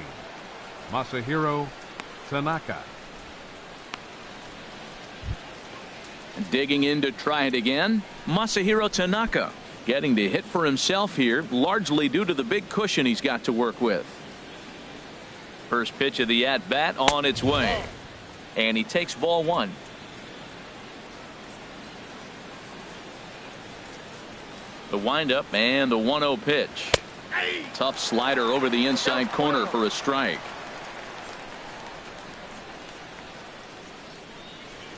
Masahiro Tanaka. Digging in to try it again, Masahiro Tanaka getting the hit for himself here, largely due to the big cushion he's got to work with. First pitch of the at-bat on its way. And he takes ball 1. The windup and the 1-0 pitch. Tough slider over the inside corner for a strike.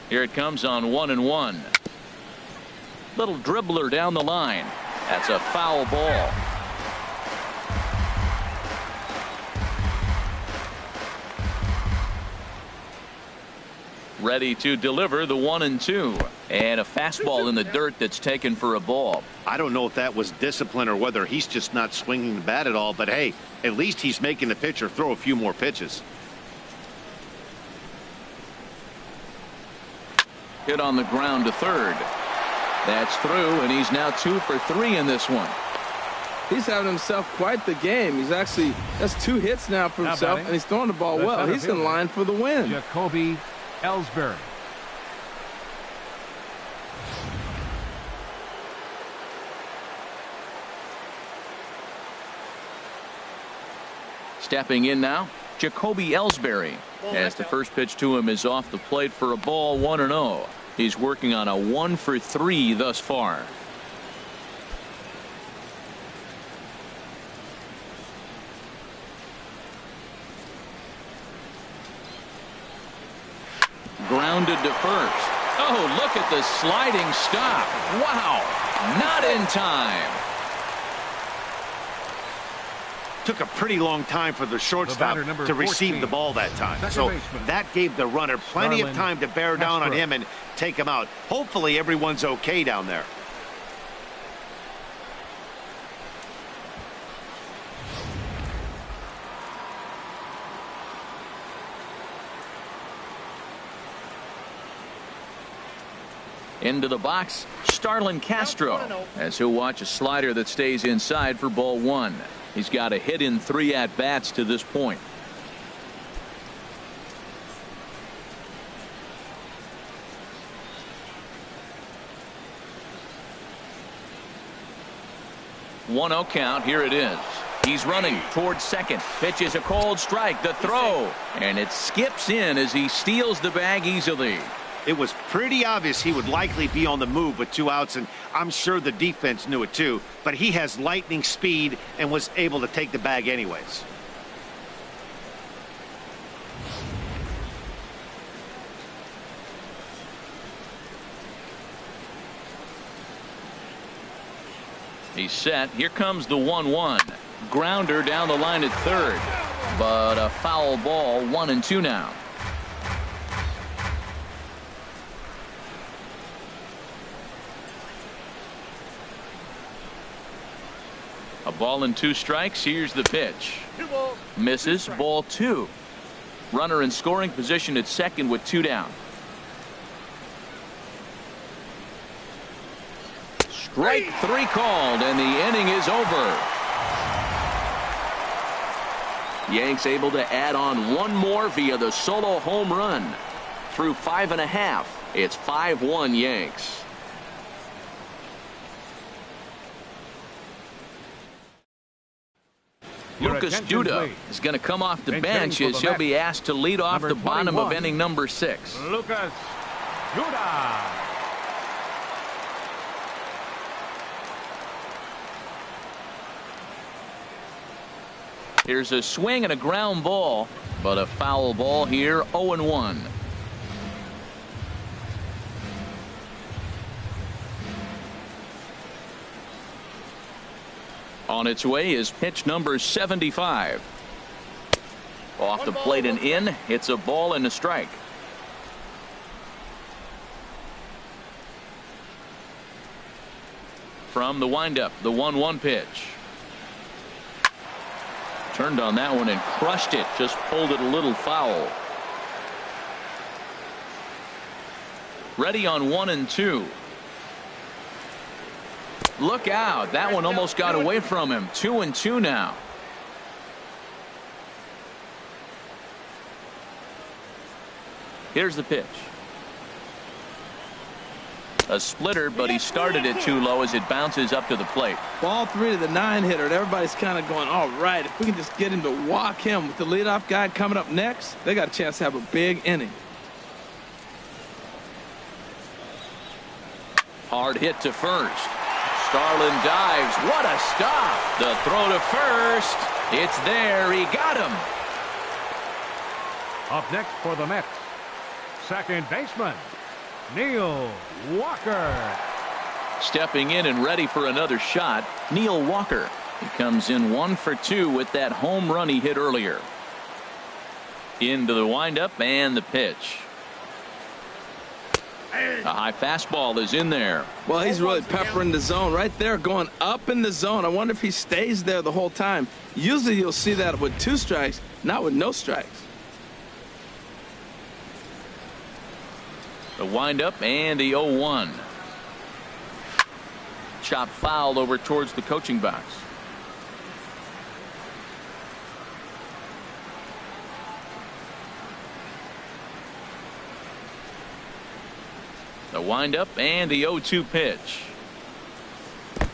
Here it comes on 1-1. Little dribbler down the line. That's a foul ball. Ready to deliver the 1-2. And a fastball in the dirt that's taken for a ball. I don't know if that was discipline or whether he's just not swinging the bat at all, but hey, at least he's making the pitcher throw a few more pitches. Hit on the ground to third. That's through, and he's now 2 for 3 in this one. He's having himself quite the game. That's 2 hits now for himself, and he's throwing the ball well. He's in line for the win. Jacoby Ellsbury. Stepping in now, Jacoby Ellsbury, as the first pitch to him is off the plate for a ball, 1-0. He's working on a 1 for 3 thus far. Grounded to first. Oh, look at the sliding stop. Wow, not in time. Took a pretty long time for the shortstop to receive the ball that time. So that gave the runner plenty of time to bear down on him and take him out. Hopefully everyone's okay down there. Into the box, Starlin Castro, as he'll watch a slider that stays inside for ball 1. He's got a hit in 3 at-bats to this point. One 1-0 count. Here it is. He's running towards second. Pitch is a cold strike. The throw, and it skips in as he steals the bag easily. It was pretty obvious he would likely be on the move with 2 outs, and I'm sure the defense knew it too, but he has lightning speed and was able to take the bag anyways. He's set. Here comes the 1-1. Grounder down the line at third. But a foul ball, 1-2 now. A ball and 2 strikes. Here's the pitch. Misses. Ball 2. Runner in scoring position at second with 2 down. Strike 3 called, and the inning is over. Yanks able to add on 1 more via the solo home run. Through 5 1/2, it's 5-1 Yanks. Lucas Duda is going to come off the bench as he'll be asked to lead off the bottom of inning number 6. Lucas Duda. Here's a swing and a ground ball, but a foul ball here, 0-1. On its way is pitch number 75. Off the plate and in. It's a ball and a strike. From the windup, the 1-1 pitch. Turned on that one and crushed it. Just pulled it a little foul. Ready on 1-2. Look out. That one almost got away from him. 2-2 now. Here's the pitch. A splitter, but he started it too low as it bounces up to the plate. Ball 3 to the 9-hitter, and everybody's kind of going, all right, if we can just get him to walk him with the leadoff guy coming up next, they got a chance to have a big inning. Hard hit to first. Starlin dives. What a stop. The throw to first. It's there. He got him. Up next for the Mets, second baseman Neil Walker. Stepping in and ready for another shot, Neil Walker. He comes in 1 for 2 with that home run he hit earlier. Into the windup and the pitch. A high fastball is in there. Well, he's really peppering the zone right there, going up in the zone. I wonder if he stays there the whole time. Usually you'll see that with 2 strikes, not with no strikes. The windup and the 0-1. Chop foul over towards the coaching box. The windup and the 0-2 pitch.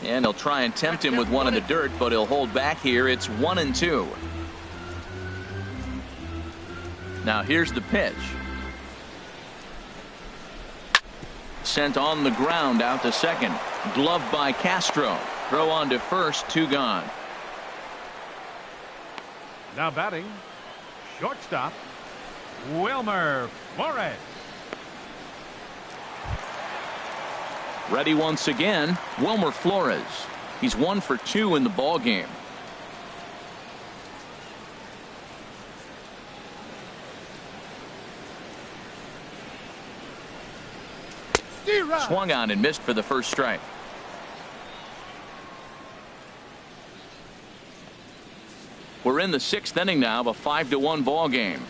And he'll try and tempt him with one in the dirt, but he'll hold back here. It's 1-2. Now here's the pitch. Sent on the ground out to second. Gloved by Castro. Throw on to first. 2 gone. Now batting, shortstop Wilmer Flores. Ready once again, Wilmer Flores. He's 1 for 2 in the ball game. Swung on and missed for the first strike. We're in the 6th inning now of a 5-1 ball game.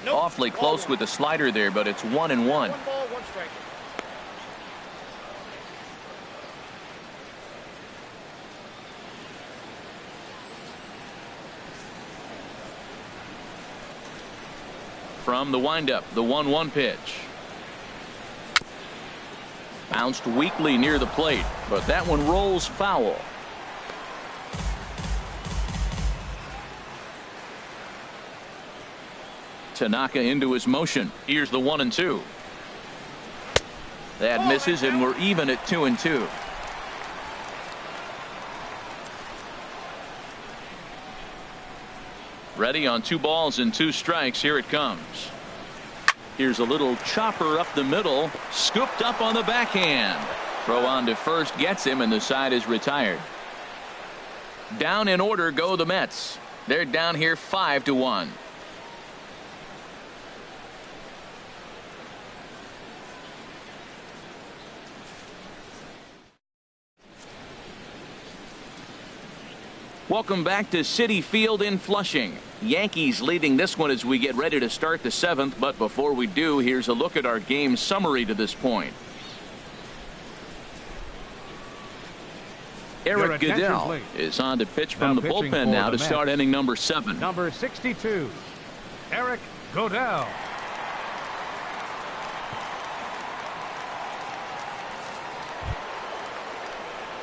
Awfully close with the slider there, but it's 1-1. 1 ball, 1 strike. From the windup, the 1-1 pitch. Bounced weakly near the plate, but that one rolls foul. Tanaka into his motion. Here's the 1-2. That misses, and we're even at 2-2. Ready on 2 balls and 2 strikes. Here it comes. Here's a little chopper up the middle, scooped up on the backhand. Throw on to first gets him, and the side is retired. Down in order go the Mets. They're down here 5-1. Welcome back to Citi Field in Flushing. Yankees leading this one as we get ready to start the 7th. But before we do, here's a look at our game summary to this point. Eric Goodell is on to pitch from the bullpen now to start inning number 7. Number 62, Eric Goodell.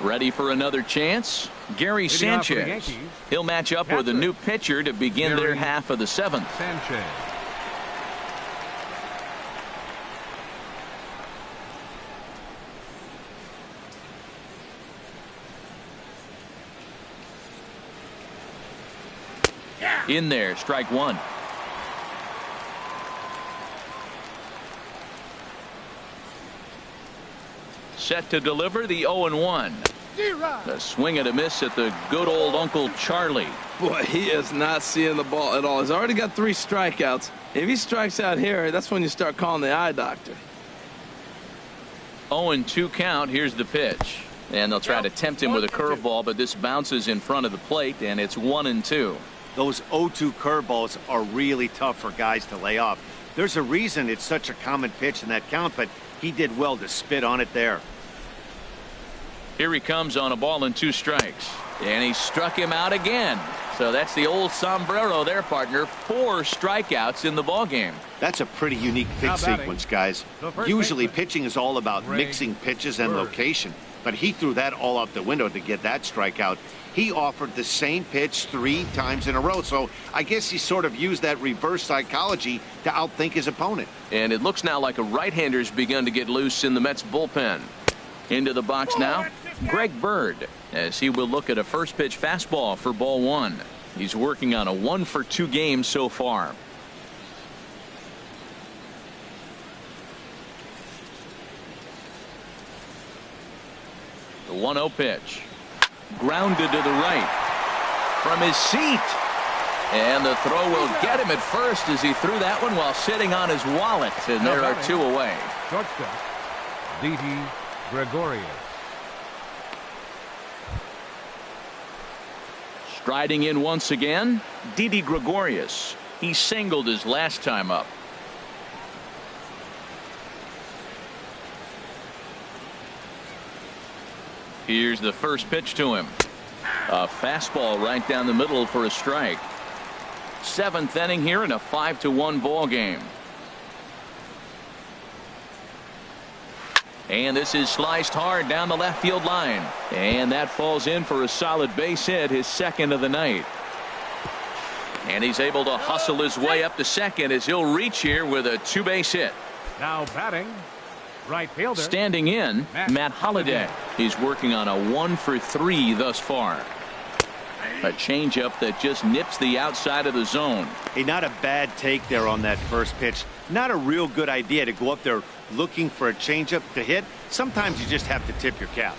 Ready for another chance? Gary Sanchez. He'll match up with a new pitcher to begin their half of the 7th. Sanchez. In there, strike one. Set to deliver the 0-1. The swing and a miss at the good old Uncle Charlie. Boy, he is not seeing the ball at all. He's already got 3 strikeouts. If he strikes out here, that's when you start calling the eye doctor. 0-2 count. Here's the pitch. And they'll try to tempt him with a curveball, but this bounces in front of the plate, and it's 1-2. Those 0-2 curveballs are really tough for guys to lay off. There's a reason it's such a common pitch in that count, but he did well to spit on it there. Here he comes on a ball and 2 strikes. And he struck him out again. So that's the old sombrero there, partner. 4 strikeouts in the ballgame. That's a pretty unique pitch sequence, guys. Usually pitching is all about mixing pitches and location. But he threw that all out the window to get that strikeout. He offered the same pitch 3 times in a row. So I guess he sort of used that reverse psychology to outthink his opponent. And it looks now like a right-hander's begun to get loose in the Mets bullpen. Into the box now, Greg Bird, as he will look at a first pitch fastball for ball 1. He's working on a 1-for-2 game so far. The 1-0 pitch. Grounded to the right. From his seat. And the throw will get him at first as he threw that one while sitting on his wallet. And there are 2 away. Shortstop, Didi Gregorius. Striding in once again, Didi Gregorius. He singled his last time up. Here's the first pitch to him. A fastball right down the middle for a strike. 7th inning here in a 5-1 ball game. And this is sliced hard down the left field line. And that falls in for a solid base hit, his 2nd of the night. And he's able to hustle his way up to second as he'll reach here with a 2-base hit. Now batting, right fielder. Standing in, Matt Holliday. He's working on a 1-for-3 thus far. A changeup that just nips the outside of the zone. Hey, not a bad take there on that first pitch. Not a real good idea to go up there looking for a changeup to hit. Sometimes you just have to tip your cap.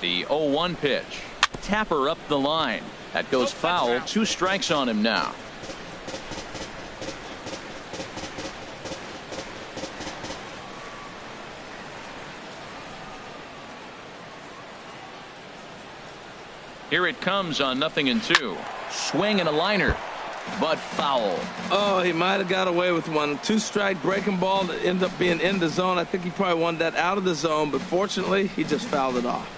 The 0-1 pitch. Tapper up the line. That goes foul. 2 strikes on him now. Here it comes on 0-2. Swing and a liner, but foul. Oh, he might have got away with one. 2-strike breaking ball that ended up being in the zone. I think he probably wanted that out of the zone, but fortunately, he just fouled it off.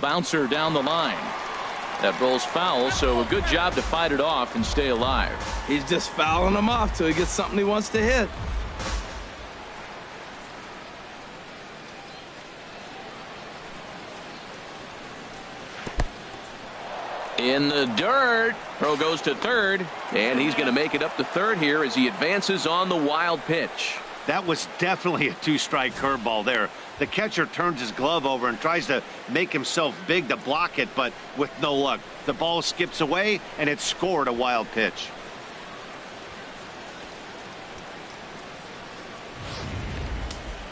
Bouncer down the line. That rolls foul, so a good job to fight it off and stay alive. He's just fouling them off till he gets something he wants to hit. In the dirt. Throw goes to third, and he's going to make it up to third here as he advances on the wild pitch. That was definitely a two-strike curveball there. The catcher turns his glove over and tries to make himself big to block it, but with no luck. The ball skips away, and it scored a wild pitch.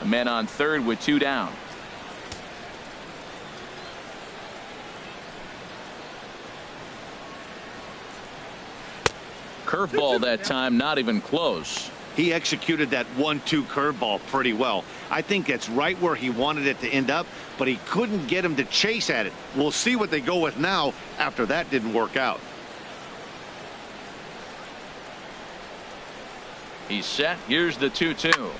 A man on third with 2 down. Curveball that time, not even close. He executed that 1-2 curveball pretty well. I think it's right where he wanted it to end up, but he couldn't get him to chase at it. We'll see what they go with now after that didn't work out. He's set. Here's the 2-2.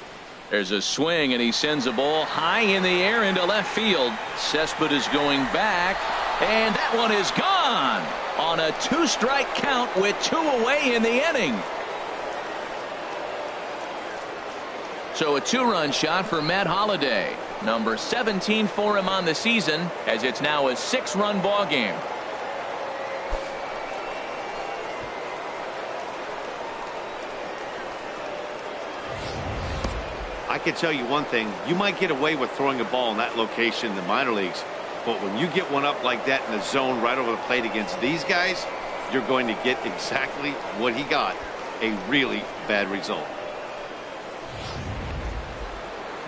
There's a swing, and he sends a ball high in the air into left field. Cespedes is going back, and that one is gone on a 2-strike count with 2 away in the inning. So a 2-run shot for Matt Holliday. Number 17 for him on the season, as it's now a 6-run ball game. I can tell you one thing. You might get away with throwing a ball in that location in the minor leagues, but when you get one up like that in the zone right over the plate against these guys, you're going to get exactly what he got, a really bad result.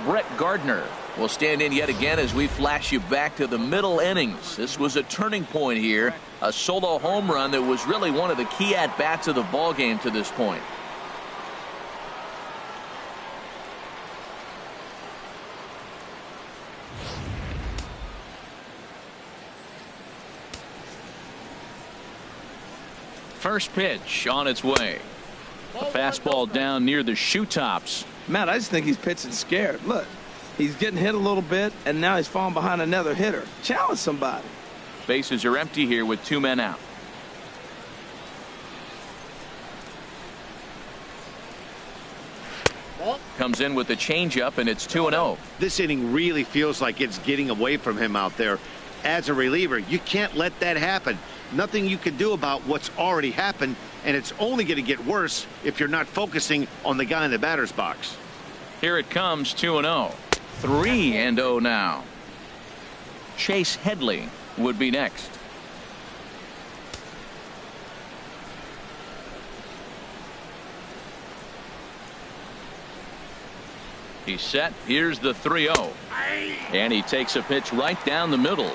Brett Gardner will stand in yet again as we flash you back to the middle innings. This was a turning point here, a solo home run that was really one of the key at-bats of the ball game to this point. First pitch on its way. A fastball down near the shoe tops. Matt, I just think he's pitching scared. Look, he's getting hit a little bit, and now he's falling behind another hitter. Challenge somebody. Bases are empty here with 2 men out. Comes in with the changeup, and it's 2-0. This inning really feels like it's getting away from him out there. As a reliever, you can't let that happen. Nothing you can do about what's already happened, and it's only going to get worse if you're not focusing on the guy in the batter's box. Here it comes, 2-0. 3-0 now. Chase Headley would be next. He's set. Here's the 3-0. And he takes a pitch right down the middle.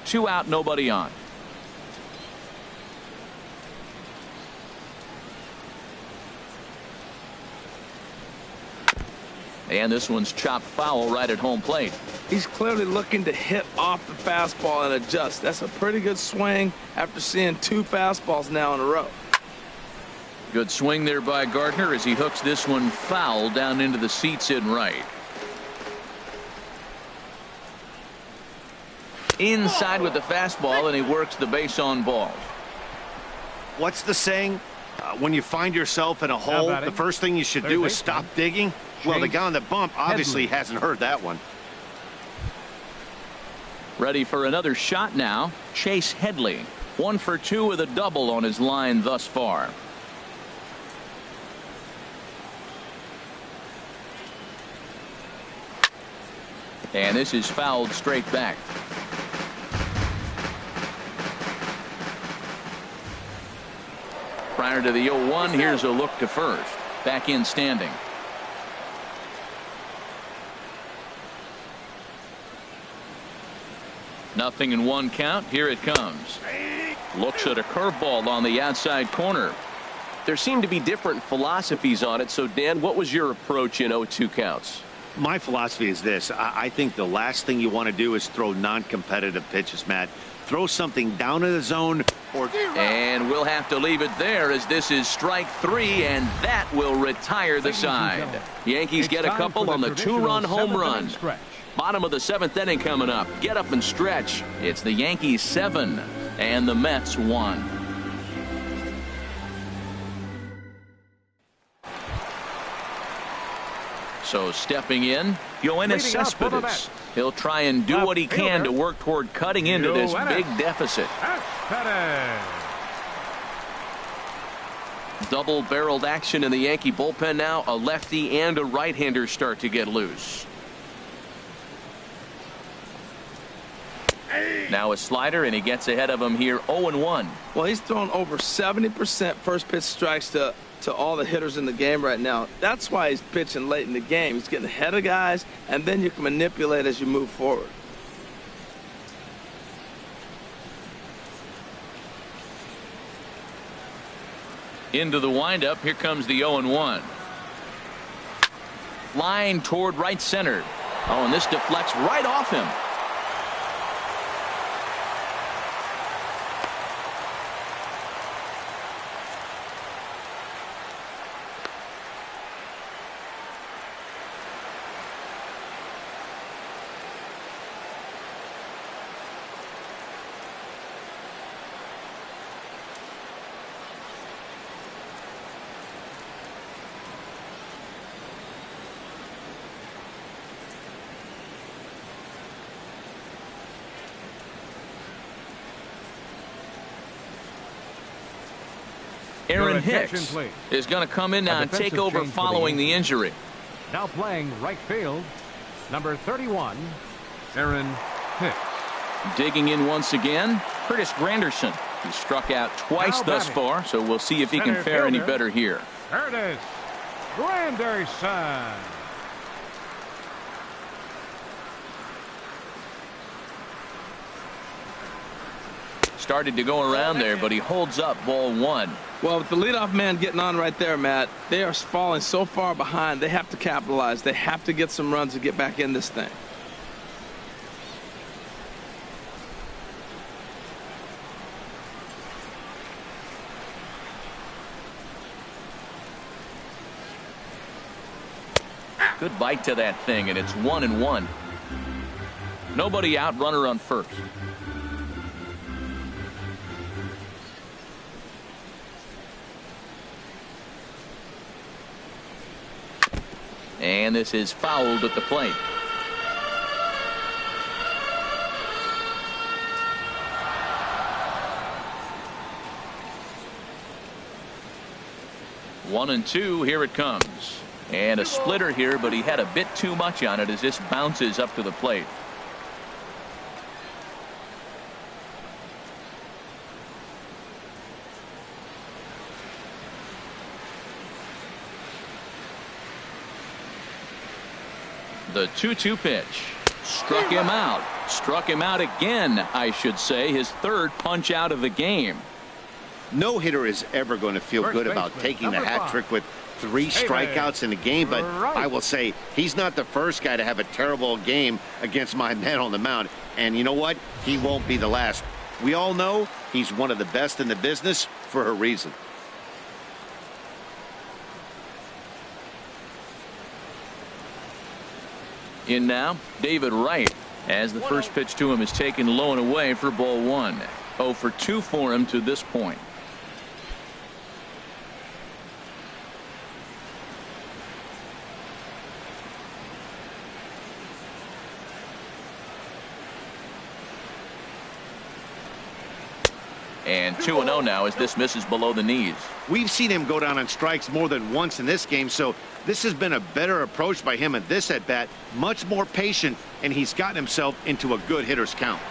Two out, nobody on. And this one's chopped foul right at home plate. He's clearly looking to hit off the fastball and adjust. That's a pretty good swing after seeing 2 fastballs now in a row. Good swing there by Gardner as he hooks this one foul down into the seats in right. Inside with the fastball, and he works the base on ball. What's the saying? When you find yourself in a hole, the first thing you should do is stop digging. Well, the guy on the bump obviously hasn't heard that one. Ready for another shot now. Chase Headley, 1 for 2 with a double on his line thus far. And this is fouled straight back. Prior to the 0-1, here's a look to first. Back in standing. Nothing in 1 count. Here it comes. Looks at a curveball on the outside corner. There seem to be different philosophies on it. So, Dan, what was your approach in 0-2 counts? My philosophy is this. I think the last thing you want to do is throw non-competitive pitches, Matt. Throw something down in the zone. And we'll have to leave it there as this is strike 3, and that will retire the side. Yankees get a couple on the 2-run home run. Bottom of the 7th inning coming up. Get up and stretch. It's the Yankees 7 and the Mets 1. So stepping in, Yoenis Cespedes. He'll try and do what he can to work toward cutting into this big deficit. Double-barreled action in the Yankee bullpen now. A lefty and a right-hander start to get loose. Now a slider, and he gets ahead of him here 0-1. Well, he's thrown over 70% first pitch strikes to all the hitters in the game right now. That's why he's pitching late in the game. He's getting ahead of guys, and then you can manipulate as you move forward. Into the windup. Here comes the 0-1. Line toward right center. Oh, and this deflects right off him. Aaron Hicks is going to come in now and take over following the injury. Now playing right field, number 31, Aaron Hicks. Digging in once again, Curtis Granderson. He struck out twice thus far, so we'll see if he can fare any better here. Curtis Granderson. Started to go around there, but he holds up ball one. Well, with the leadoff man getting on right there, Matt, they are falling so far behind. They have to capitalize. They have to get some runs to get back in this thing. Good bite to that thing, and it's 1-1. Nobody out, runner on first. And this is fouled at the plate. One and two, here it comes. And a splitter here, but he had a bit too much on it as this bounces up to the plate. The 2-2 pitch. Struck him out. Struck him out again, I should say. His third punch out of the game. No hitter is ever going to feel good about taking the hat trick with 3 strikeouts in a game, but I will say he's not the first guy to have a terrible game against my man on the mound. And you know what? He won't be the last. We all know he's one of the best in the business for a reason. In now, David Wright, as the first pitch to him is taken low and away for ball one. 0 for 2 for him to this point. And 2-0 now as this misses below the knees. We've seen him go down on strikes more than once in this game, so this has been a better approach by him at this at-bat. Much more patient, and he's gotten himself into a good hitter's count.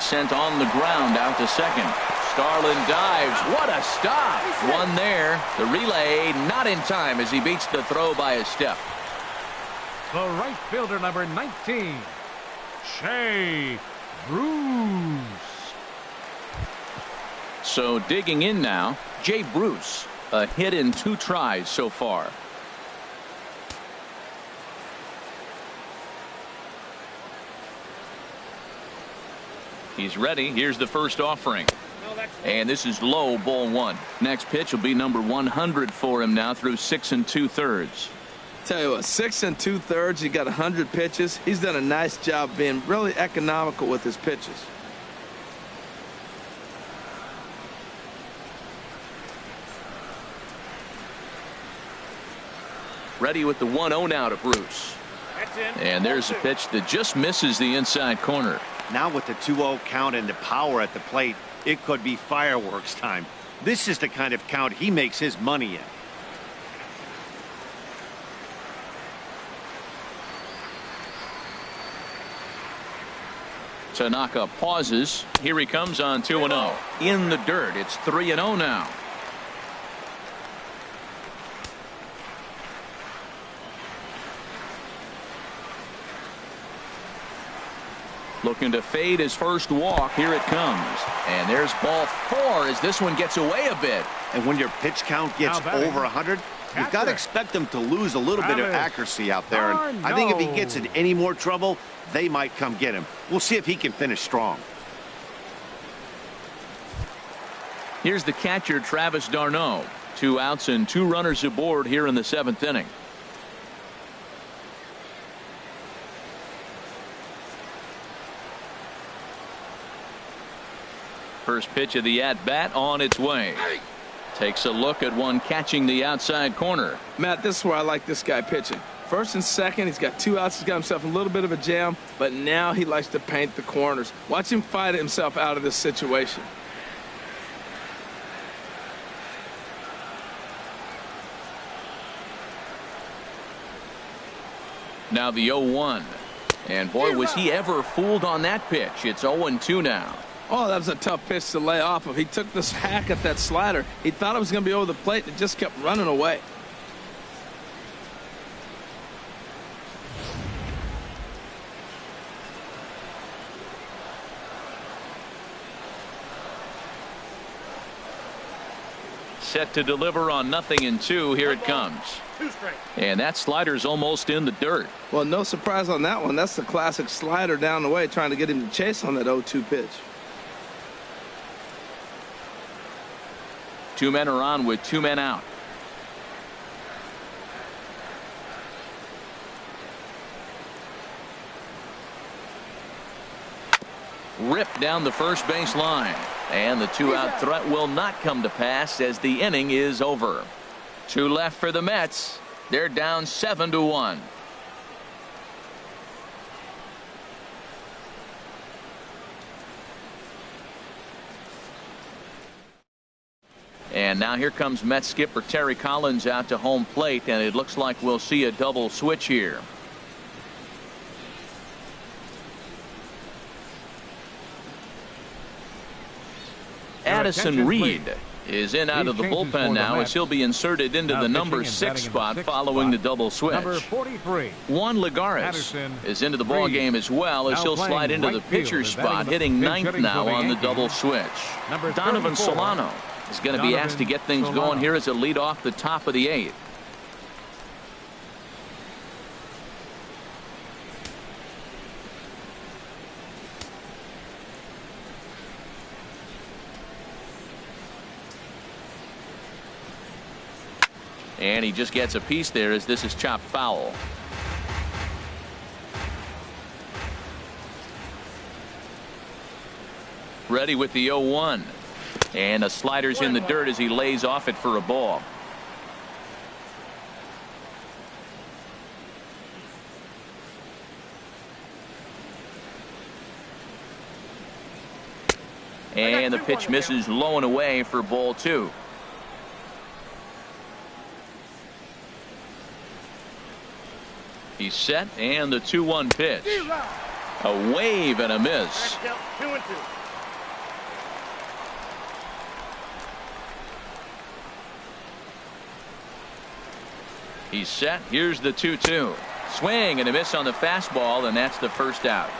Sent on the ground out to second. Starlin dives. What a stop. One there. The relay not in time as he beats the throw by a step. The right fielder, number 19, Jay Bruce. So digging in now, Jay Bruce. A hit in 2 tries so far. He's ready. Here's the first offering. And this is low, ball one. Next pitch will be number 100 for him now through 6 2/3. Tell you what, 6 2/3. He got 100 pitches. He's done a nice job being really economical with his pitches. Ready with the 1-0 now to Bruce. And there's a pitch that just misses the inside corner. Now with the 2-0 count and the power at the plate, it could be fireworks time. This is the kind of count he makes his money in. Tanaka pauses. Here he comes on 2-0. In the dirt. It's 3-0 now. Looking to fade his first walk. Here it comes. And there's ball 4 as this one gets away a bit. And when your pitch count gets over 100, you've got to expect them to lose a little bit of accuracy out there. And I think if he gets in any more trouble, they might come get him. We'll see if he can finish strong. Here's the catcher, Travis d'Arnaud. 2 outs and 2 runners aboard here in the 7th inning. First pitch of the at-bat on its way. Takes a look at one catching the outside corner. Matt, this is where I like this guy pitching. First and second, he's got 2 outs. He's got himself a little bit of a jam, but now he likes to paint the corners. Watch him fight himself out of this situation. Now the 0-1. And boy, was he ever fooled on that pitch. It's 0-2 now. Oh, that was a tough pitch to lay off of. He took this hack at that slider. He thought it was going to be over the plate, and it just kept running away. Set to deliver on 0-2. Here it comes. And that slider's almost in the dirt. Well, no surprise on that one. That's the classic slider down the way, trying to get him to chase on that 0-2 pitch. 2 men are on with 2 men out. Ripped down the first base line. And the 2-out threat will not come to pass as the inning is over. 2 left for the Mets. They're down 7-1. And now here comes Mets skipper Terry Collins out to home plate, and it looks like we'll see a double switch here. Addison Reed is in out of the bullpen now as he'll be inserted into the number 6 spot following the double switch. Number 43. Juan Lagares is into the ball game as well as he'll slide into the pitcher's spot, hitting 9th now on the double switch. Donovan Solano is going to be asked to get things going here as a lead off the top of the 8th. And he just gets a piece there as this is chopped foul. Ready with the 0-1. And the slider's in the dirt as he lays off it for a ball. And the pitch misses low and away for ball 2. He's set, and the 2-1 pitch. A wave and a miss. He's set. Here's the 2-2. Swing and a miss on the fastball, and that's the first out.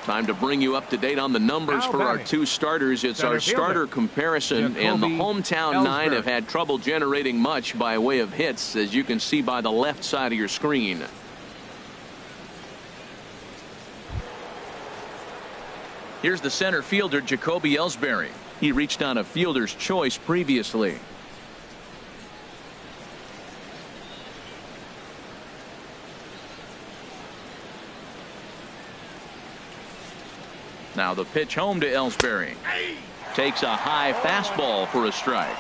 Time to bring you up to date on the numbers for our 2 starters. It's our starter comparison, and the hometown 9 have had trouble generating much by way of hits, as you can see by the left side of your screen. Here's the center fielder, Jacoby Ellsbury. He reached on a fielder's choice previously. Now the pitch home to Ellsbury. Takes a high fastball for a strike.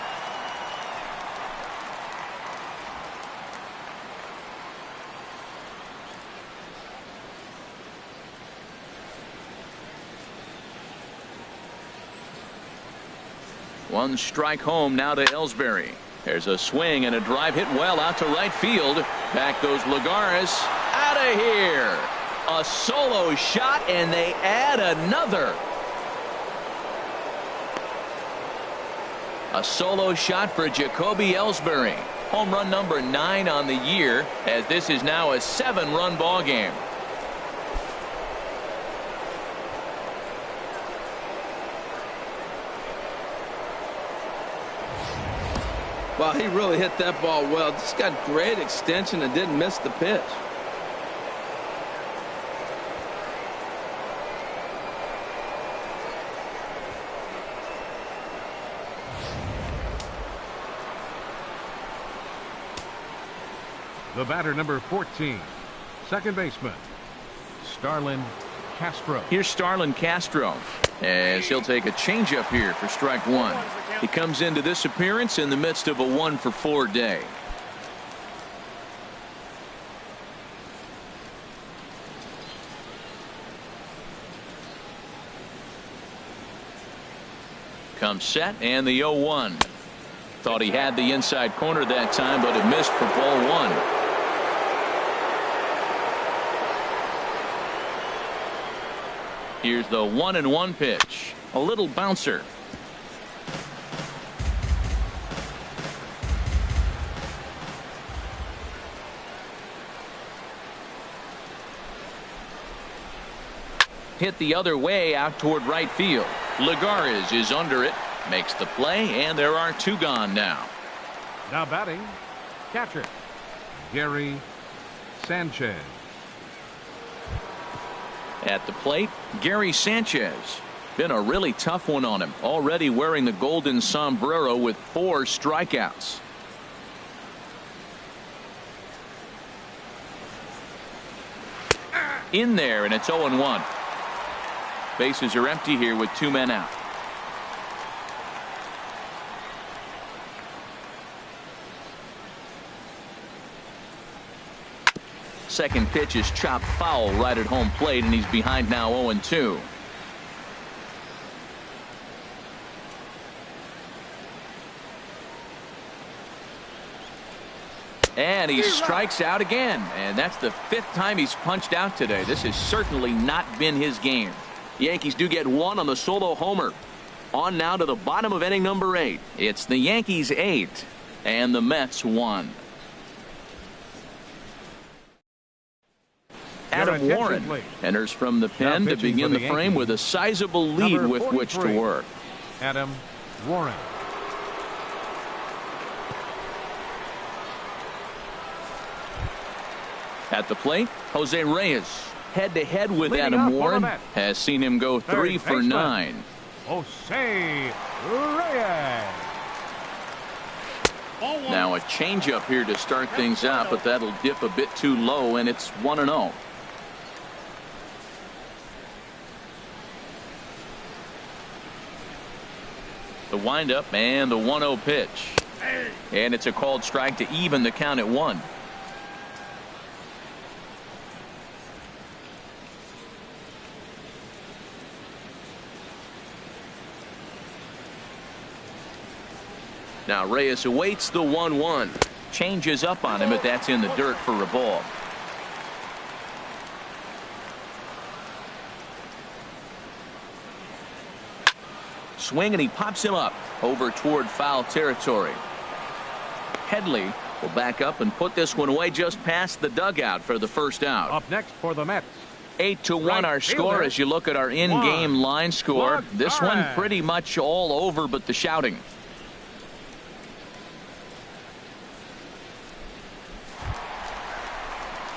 One strike home now to Ellsbury. There's a swing and a drive hit well out to right field. Back goes Lagares. Out of here. A solo shot, and they add another. A solo shot for Jacoby Ellsbury. Home run number 9 on the year, as this is now a 7-run ball game. Well, he really hit that ball well. Just got great extension and didn't miss the pitch. The batter, number 14, second baseman, Starlin Castro. Here's Starlin Castro, as he'll take a changeup here for strike 1. He comes into this appearance in the midst of a 1-for-4 day. Comes set, and the 0-1. Thought he had the inside corner that time, but it missed for ball 1. Here's the 1-1 pitch. A little bouncer. Hit the other way out toward right field. Lagares is under it. Makes the play, and there are 2 gone now. Now batting, catcher, Gary Sanchez. At the plate, Gary Sanchez. Been a really tough one on him. Already wearing the golden sombrero with 4 strikeouts. In there, and it's 0-1. Bases are empty here with 2 men out. Second pitch is chopped foul right at home plate, and he's behind now 0-2. And he strikes out again, and that's the 5th time he's punched out today. This has certainly not been his game. The Yankees do get 1 on the solo homer. On now to the bottom of inning number 8. It's the Yankees 8 and the Mets 1. Adam Warren enters from the pen to begin the frame with a sizable lead with which to work. Adam Warren. At the plate, Jose Reyes. Head-to-head with Adam Warren. Has seen him go 3 for 9. Jose Reyes. Now a changeup here to start things out, but that'll dip a bit too low, and it's 1-0. The windup and the 1-0 pitch. And it's a called strike to even the count at 1. Now Reyes awaits the 1-1. Changes up on him, but that's in the dirt for a ball. Swing, and he pops him up over toward foul territory. Headley will back up and put this one away just past the dugout for the first out. Up next for the Mets. 8-1 our score as you look at our in-game line score. This one pretty much all over but the shouting.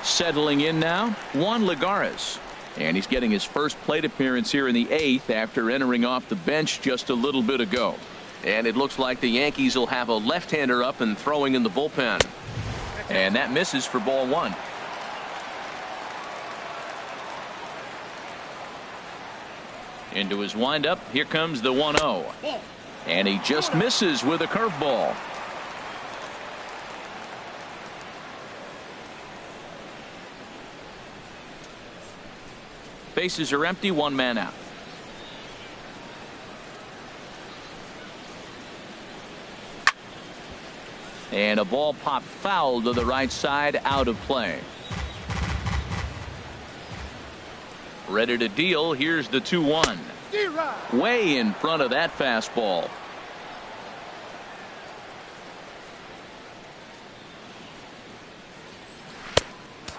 Settling in now, Juan Lagares. And he's getting his first plate appearance here in the 8th after entering off the bench just a little bit ago. And it looks like the Yankees will have a left-hander up and throwing in the bullpen. And that misses for ball 1. Into his windup, here comes the 1-0. And he just misses with a curveball. Bases are empty, 1 man out. And a ball popped foul to the right side, out of play. Ready to deal. Here's the 2-1. Way in front of that fastball.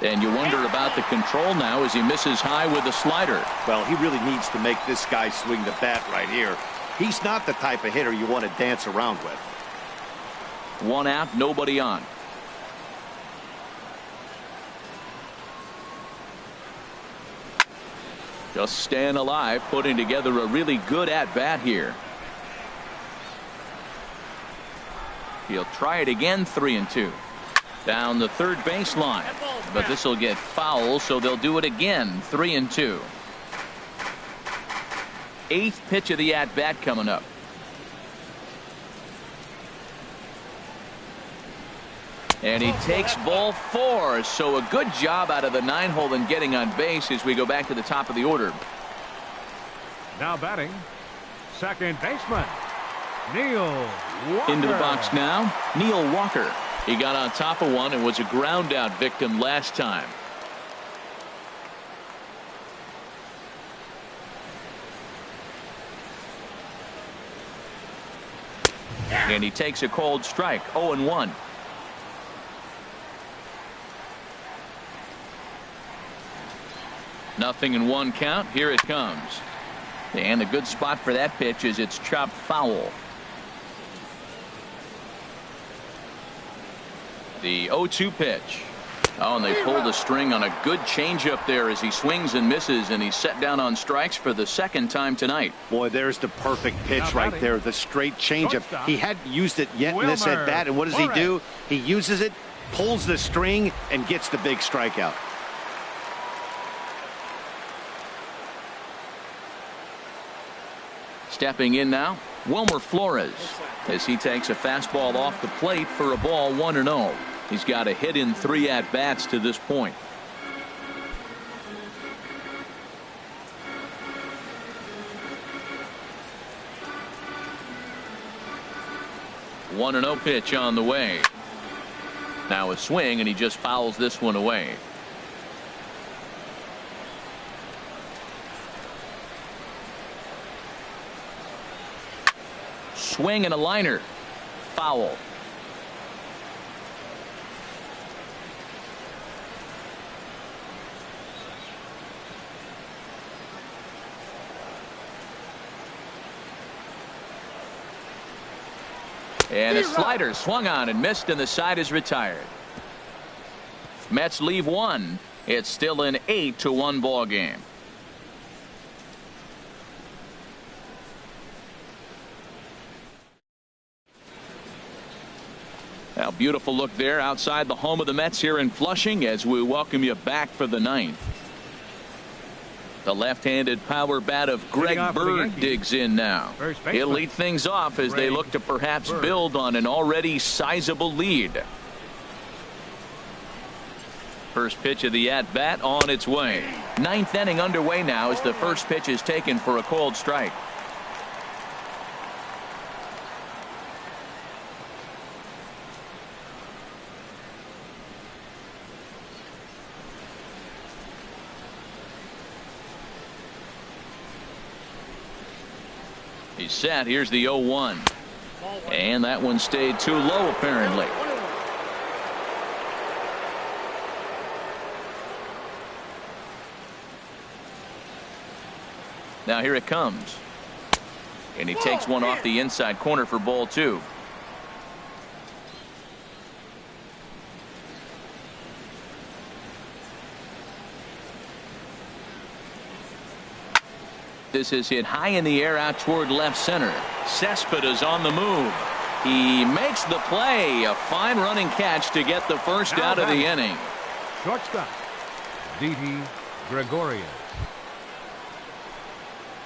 And you wonder about the control now as he misses high with a slider. Well, he really needs to make this guy swing the bat right here. He's not the type of hitter you want to dance around with. 1 out, nobody on. Just staying alive, putting together a really good at-bat here. He'll try it again, 3-2. Down the third baseline. But this will get foul, so they'll do it again, 3-2. 8th pitch of the at-bat coming up. And he takes ball 4. So a good job out of the 9-hole in getting on base as we go back to the top of the order. Now batting, second baseman, Neil Walker. Into the box now, Neil Walker. He got on top of one and was a ground out victim last time. And he takes a cold strike, 0-1. Nothing in 1 count. Here it comes. And a good spot for that pitch is it's chopped foul. The 0-2 pitch. Oh, and they pulled a string on a good changeup there as he swings and misses, and he's set down on strikes for the 2nd time tonight. Boy, there's the perfect pitch right there. The straight changeup. He hadn't used it yet in this at bat, and what does he do? He uses it, pulls the string, and gets the big strikeout. Stepping in now, Wilmer Flores, as he takes a fastball off the plate for a ball, 1-0. He's got a hit in 3 at-bats to this point. The 1-0 pitch on the way. Now a swing, and he just fouls this one away. Swing and a liner. Foul. And a slider swung on and missed, and the side is retired. Mets leave 1. It's still an 8-1 ball game. Now, beautiful look there outside the home of the Mets here in Flushing as we welcome you back for the 9th. The left-handed power bat of Greg Bird digs in now. He'll lead things off as they look to perhaps build on an already sizable lead. First pitch of the at-bat on its way. 9th inning underway now as the first pitch is taken for a cold strike. He's set. Here's the 0-1. And that one stayed too low, apparently. Now here it comes. And he takes one off the inside corner for ball 2. This is hit high in the air out toward left center. Cespedes on the move. He makes the play. A fine running catch to get the first out of the inning. Shortstop, Didi Gregorius.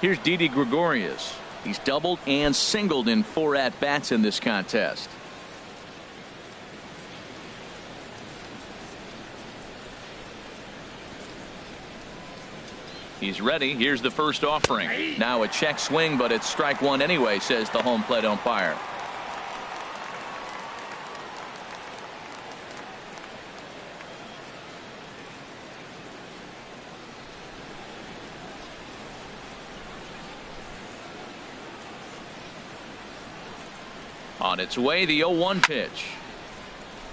Here's Didi Gregorius. He's doubled and singled in 4 at-bats in this contest. He's ready. Here's the first offering. Now a check swing, but it's strike 1 anyway, says the home plate umpire. On its way, the 0-1 pitch.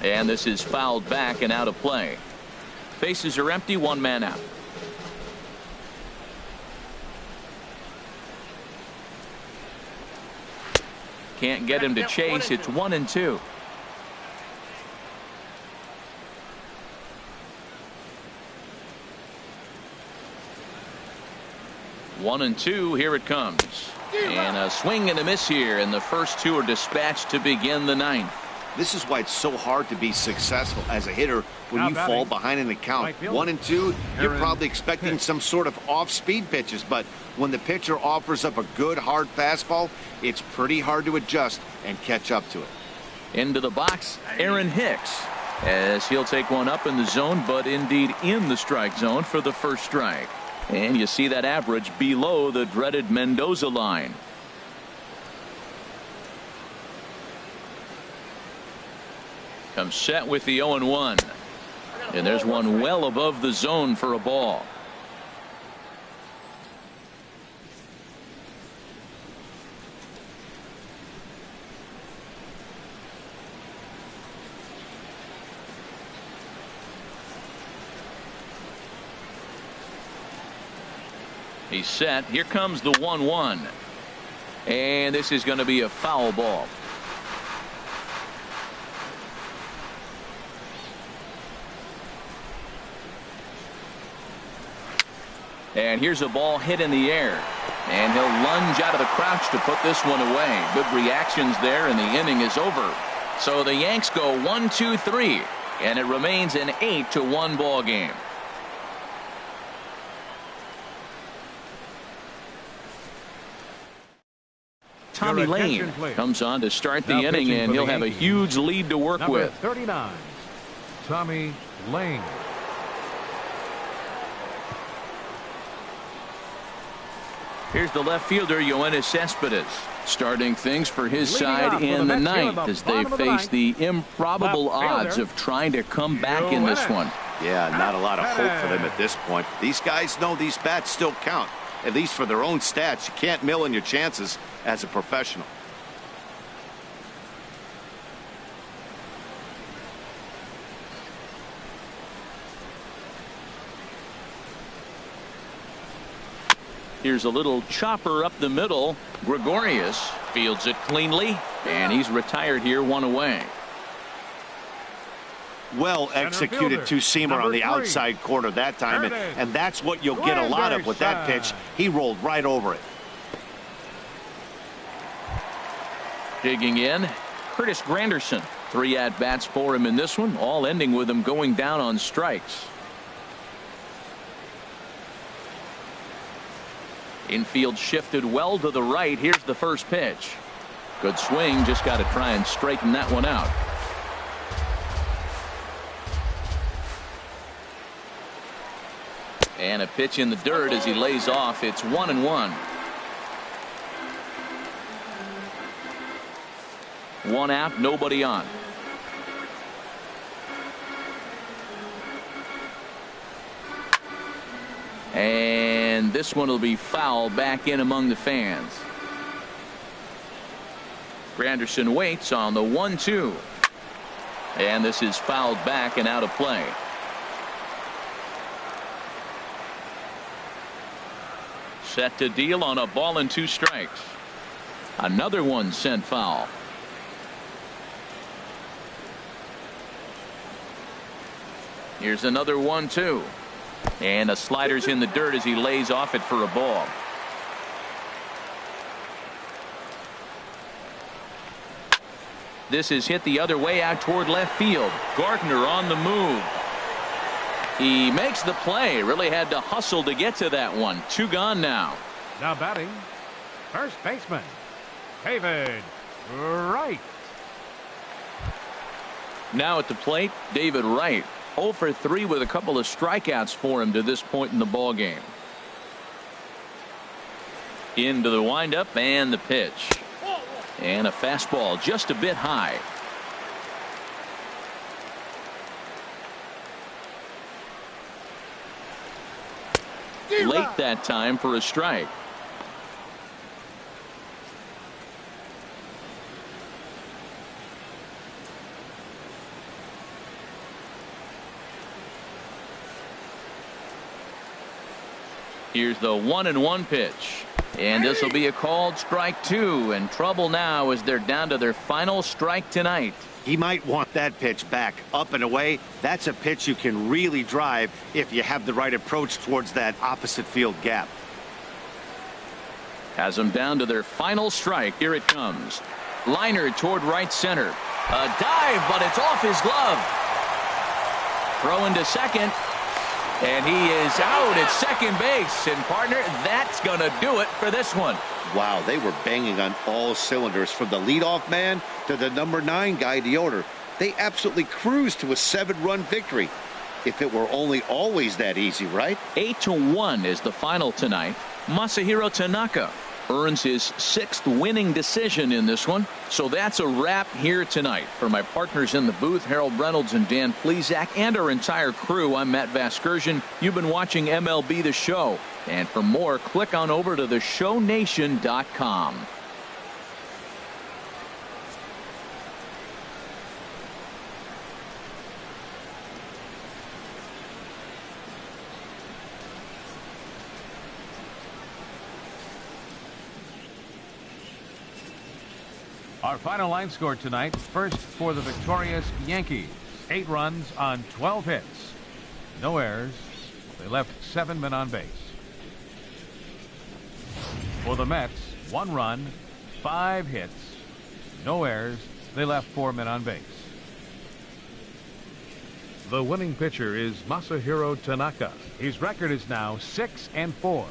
And this is fouled back and out of play. Bases are empty, one man out. Can't get him to chase. It's 1-2. One and two. Here it comes. And a swing and a miss here, and the first two are dispatched to begin the ninth. This is why it's so hard to be successful as a hitter when you fall behind in the count. 1-2, you're probably expecting some sort of off-speed pitches, but when the pitcher offers up a good hard fastball, it's pretty hard to adjust and catch up to it. Into the box, Aaron Hicks, as he'll take one up in the zone, but indeed in the strike zone for the first strike. And you see that average below the dreaded Mendoza line. Comes set with the 0-1. And there's one well above the zone for a ball. He's set. Here comes the 1-1. And this is going to be a foul ball. And here's a ball hit in the air. And he'll lunge out of the crouch to put this one away. Good reactions there, and the inning is over. So the Yanks go 1-2-3. And it remains an 8-1 ball game. Tommy Lane comes on to start the inning, and he'll have a huge lead to work with. 39, Tommy Lane. Here's the left fielder, Yoenis Cespedes, starting things for his side in the ninth as they face the improbable odds of trying to come back in this one. Yeah, not a lot of hope for them at this point. These guys know these bats still count, at least for their own stats. You can't mill in your chances as a professional. Here's a little chopper up the middle. Gregorius fields it cleanly, and he's retired here, one away. Well executed two-seamer on the outside corner that time, and that's what you'll get a lot of with that pitch. He rolled right over it. Digging in, Curtis Granderson. 3 at-bats for him in this one, all ending with him going down on strikes. Infield shifted well to the right. Here's the first pitch. Good swing, just got to try and straighten that one out. And a pitch in the dirt as he lays off. It's 1-1. 1 out, nobody on. And this one will be fouled back in among the fans. Granderson waits on the 1-2. And this is fouled back and out of play. Set to deal on a ball and 2 strikes. Another one sent foul. Here's another 1-2. And a slider's in the dirt as he lays off it for a ball. This is hit the other way out toward left field. Gardner on the move. He makes the play. Really had to hustle to get to that one. 2 gone now. Now batting, first baseman, David Wright. Now at the plate, David Wright. 0 for 3 with a couple of strikeouts for him to this point in the ball game. Into the windup and the pitch. And a fastball just a bit high. Late that time for a strike. Here's the 1-1 pitch. And this will be a called strike 2, and trouble now as they're down to their final strike tonight. He might want that pitch back, up and away. That's a pitch you can really drive if you have the right approach towards that opposite field gap. Has them down to their final strike. Here it comes. Liner toward right center. A dive, but it's off his glove. Throw into second. And he is out at second base. And, partner, that's going to do it for this one. Wow, they were banging on all cylinders from the leadoff man to the number 9 guy in the order. They absolutely cruised to a 7-run victory. If it were only always that easy, right? 8-1 is the final tonight. Masahiro Tanaka earns his 6th winning decision in this one. So that's a wrap here tonight. For my partners in the booth, Harold Reynolds and Dan Plesac, and our entire crew, I'm Matt Vasgersian. You've been watching MLB The Show. And for more, click on over to theshownation.com. Our final line score tonight. First for the victorious Yankees. 8 runs on 12 hits. No errors. They left 7 men on base. For the Mets, 1 run, 5 hits. No errors. They left 4 men on base. The winning pitcher is Masahiro Tanaka. His record is now 6-4.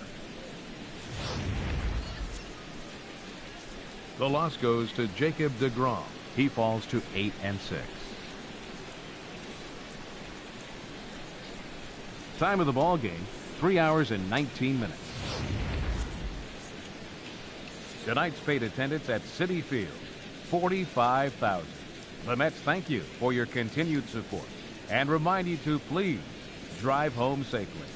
The loss goes to Jacob deGrom. He falls to 8-6. Time of the ball game, 3 hours and 19 minutes. Tonight's paid attendance at Citi Field, 45,000. The Mets thank you for your continued support and remind you to please drive home safely.